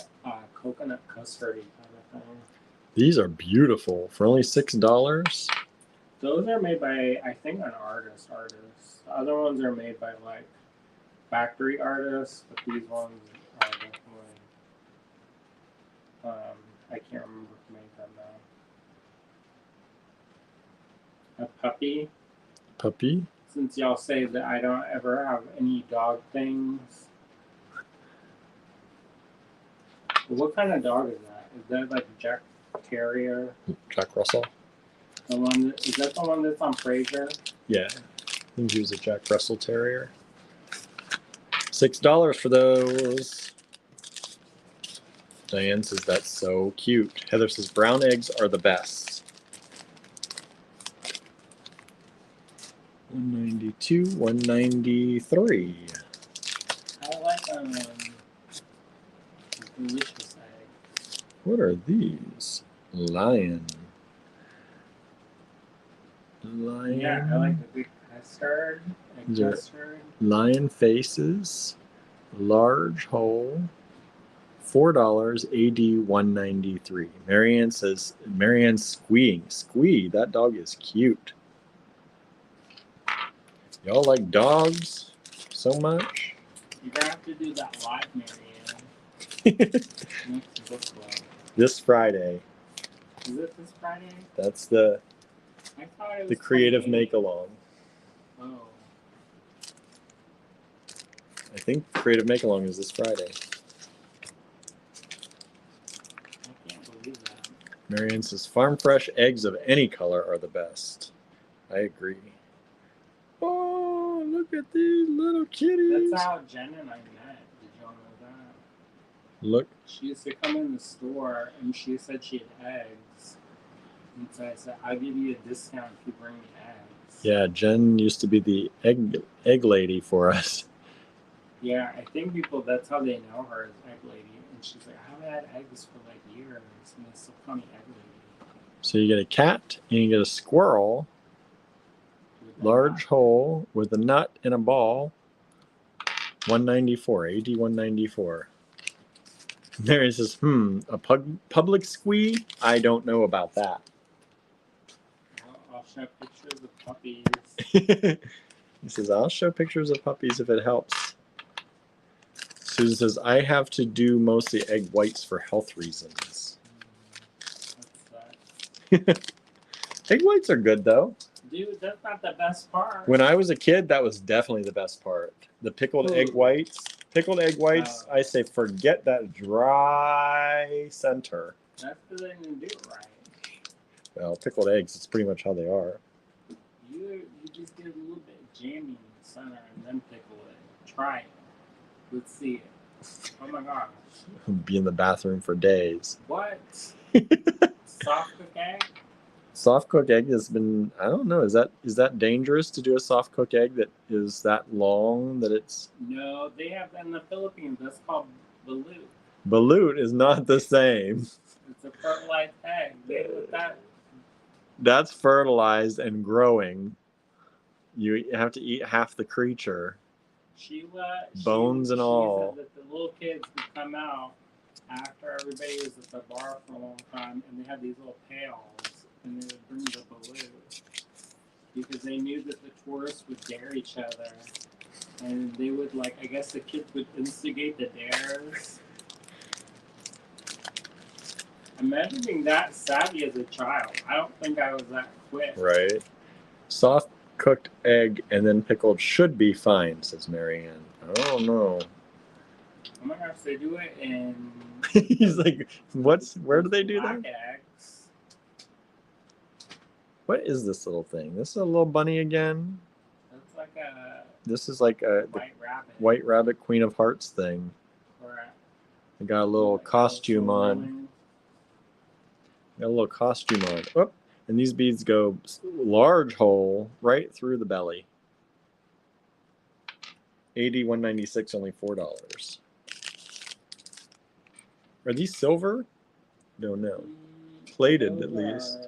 coconut custardy kind of thing. These are beautiful for only $6. Those are made by, I think, an artist. The other ones are made by like factory artists, but these ones are definitely. I can't remember who made them now. A puppy. Puppy? Since y'all say that I don't ever have any dog things. What kind of dog is that? Is that like a Jack Terrier? Jack Russell? Is that the one that's on Frasier? Yeah. I think he was a Jack Russell Terrier. $6 for those. Diane says that's so cute. Heather says brown eggs are the best. 192, 193. I like delicious eggs. What are these? Lion. Yeah, I like the big custard. Custard. Lion faces. Large hole. $4, AD 193. Marianne says, Marianne's squeeing. Squee, that dog is cute. Y'all like dogs so much? You're going to have to do that live, Marianne. Next book club. This Friday. Is it this Friday? That's the creative 28. make-along. Oh. I think creative make-along is this Friday. I can't believe that. Marianne says, farm fresh eggs of any color are the best. I agree. Oh, look at these little kitties. That's how Jen and I met. Did y'all know that? Look. She used to come in the store and she said she had eggs. And so I said, I'll give you a discount if you bring me eggs. Yeah, Jen used to be the egg lady for us. Yeah, I think that's how they know her as egg lady. And she's like, I haven't had eggs for like years. And they still call me egg lady. So you get a cat and you get a squirrel. Large hole with a nut and a ball. 194, AD 194. Mary says, a public squee? I don't know about that. I'll show pictures of puppies. He says, I'll show pictures of puppies if it helps. Susan says, I have to do mostly egg whites for health reasons. Egg whites are good, though. Dude, that's not the best part. When I was a kid, that was definitely the best part. The pickled egg whites. Pickled egg whites, I say forget that dry center. That's because they didn't do it right. Well, pickled eggs, it's pretty much how they are. You just get a little bit jammy in the center and then pickle it. Try it. Let's see it. Oh my gosh. Be in the bathroom for days. What? Soft cooked egg? Soft cooked egg has been, I don't know, is that dangerous to do a soft cooked egg that is that long that it's... No, they have that in the Philippines. That's called balut. Balut is not the same. It's a fertilized egg. That's fertilized and growing. You have to eat half the creature. Bones and all. She said that the little kids would come out after everybody was at the bar for a long time, and they had these little pails. And they would bring the balut because they knew that the tourists would dare each other, and they would I guess the kids would instigate the dares. Imagine being that savvy as a child. I don't think I was that quick. Right. Soft cooked egg and then pickled should be fine, says Marianne. I don't know. Oh my gosh, they do it in. He's like, where do they do black that? eggs. What is this little thing? This is a little bunny again. It's like a This is like a white rabbit. White Rabbit Queen of Hearts thing. Correct. They got a little costume on. Got a little costume on. Oh, and these beads go large hole right through the belly. AD 196, only $4. Are these silver? Don't know. Plated at least.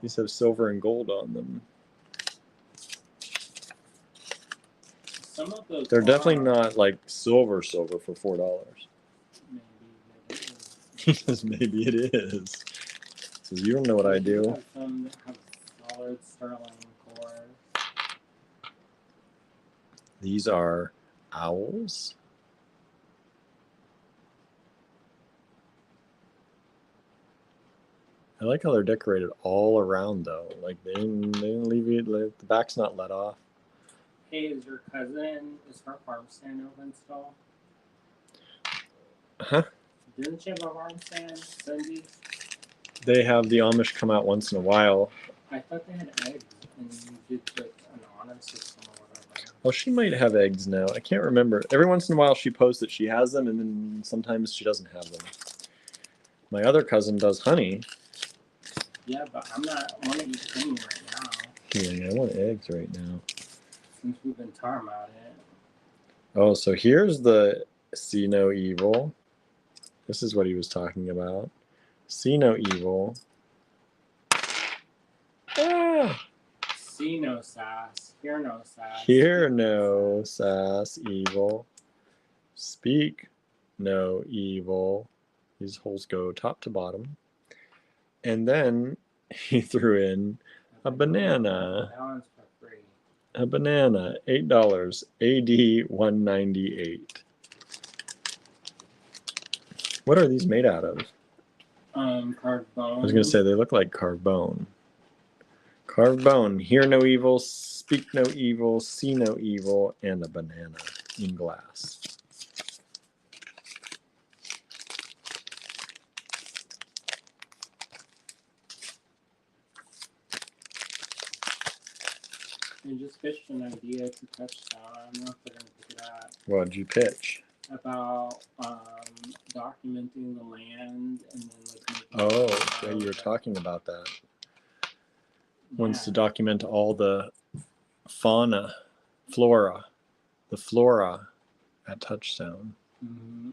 These have silver and gold on them. Some of those They're definitely not like silver for $4. He says maybe it is. Says you don't know what I do. Have some that have solid sterling cores. These are owls. I like how they're decorated all around though. Like they didn't leave you. Like, the back's not let off. Hey, is your cousin, is her farm stand open still? Huh? Didn't she have a farm stand, Cindy? They have the Amish come out once in a while. I thought they had eggs and you did like an honor system or whatever. Well, she might have eggs now. I can't remember. Every once in a while she posts that she has them, and then sometimes she doesn't have them. My other cousin does honey. Yeah, but I want to eat honey right now. Yeah, I want eggs right now. Since we've been talking about it. Oh, so here's the See No Evil. This is what he was talking about. See No Evil. Ah! See no sass. Hear no sass. Hear no sass evil. Speak no evil. These holes go top to bottom. And then he threw in a banana. That one's for free. A banana, $8, AD 198. What are these made out of? Carved bone. I was going to say they look like carved bone. Carved bone, hear no evil, speak no evil, see no evil, and a banana in glass. I just pitched an idea to Touchdown. I don't know if they're going to pick it up. What did you pitch? About documenting the land and then like making. Oh, yeah, you were talking about that. Wants to document all the fauna, flora, the flora at Touchstone.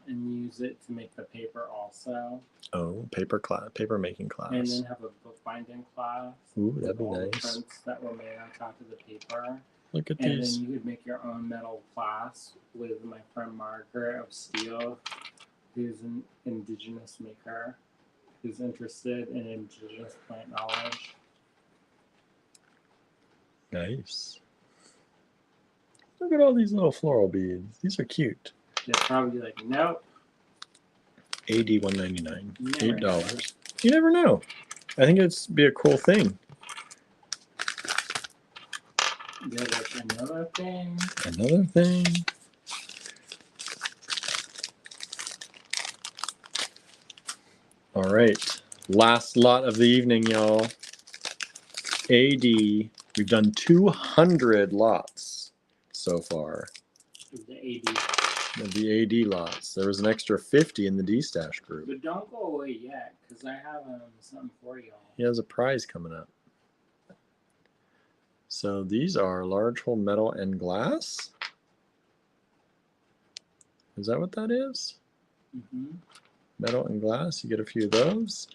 And use it to make the paper also. Oh, paper making class. And then have a bookbinding class. Ooh, that'd be all nice. The prints that were made on top of the paper. Look at and these. And then you could make your own metal class with my friend Margaret of Steel, who's an indigenous maker, who's interested in indigenous plant knowledge. Nice. Look at all these little floral beads. These are cute. They're probably like, nope. AD 199. $8. You never know. I think it'd be a cool thing. Yeah, like another thing. Another thing. All right. Last lot of the evening, y'all. AD. We've done 200 lots so far. The AD. The AD lots. There was an extra 50 in the Destash group. But don't go away yet, because I have something for y'all. He has a prize coming up. So these are large hole metal and glass. Is that what that is? Mm-hmm. Metal and glass. You get a few of those.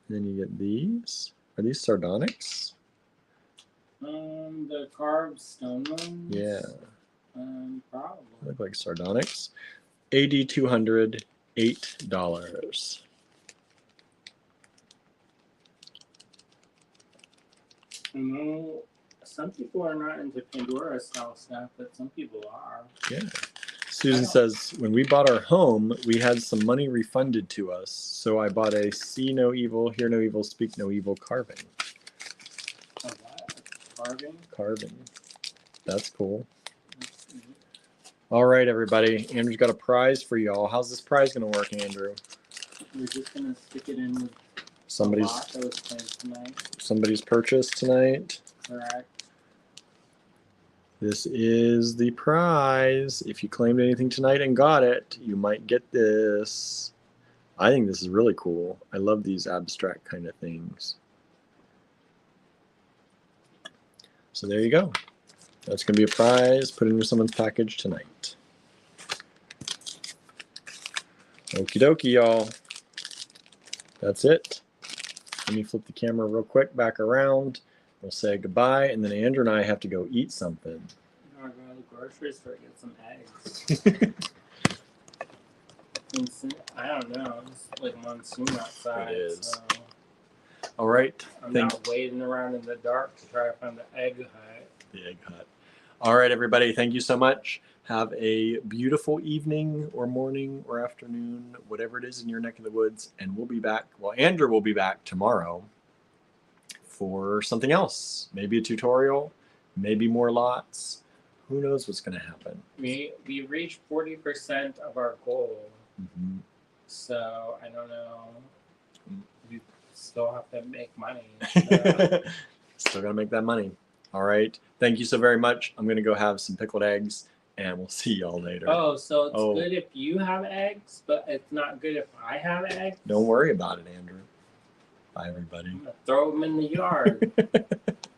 And then you get these. Are these sardonyx? The carved stone ones? Yeah. Probably. They look like sardonyx. AD 200, $8. I know some people are not into Pandora style stuff, but some people are. Yeah. Susan says, when we bought our home, we had some money refunded to us. So I bought a see no evil, hear no evil, speak no evil carving. A what? Carving? Carving. That's cool. All right, everybody. Andrew's got a prize for y'all. How's this prize going to work, Andrew? We're just gonna stick it in with Somebody's a lot that was planned tonight. somebody's purchase tonight. Correct. This is the prize. If you claimed anything tonight and got it, you might get this. I think this is really cool. I love these abstract kind of things. So there you go. That's going to be a prize put into someone's package tonight. Okie dokie, y'all. That's it. Let me flip the camera real quick back around. We'll say goodbye, and then Andrew and I have to go eat something. I'm gonna go to the grocery store get some eggs. I don't know. It's like monsoon outside. It is. So All right. I'm not waiting around in the dark to try to find the egg hut. The egg hut. All right, everybody. Thank you so much. Have a beautiful evening or morning or afternoon, whatever it is in your neck of the woods. And we'll be back. Well, Andrew will be back tomorrow for something else. Maybe a tutorial, maybe more lots. Who knows what's going to happen? We reached 40% of our goal. Mm-hmm. So I don't know. We still have to make money. So. Still got to make that money. All right. Thank you so very much. I'm going to go have some pickled eggs, and we'll see y'all later. Oh, so it's good if you have eggs, but it's not good if I have eggs? Don't worry about it, Andrew. Bye, everybody. I'm going to throw them in the yard.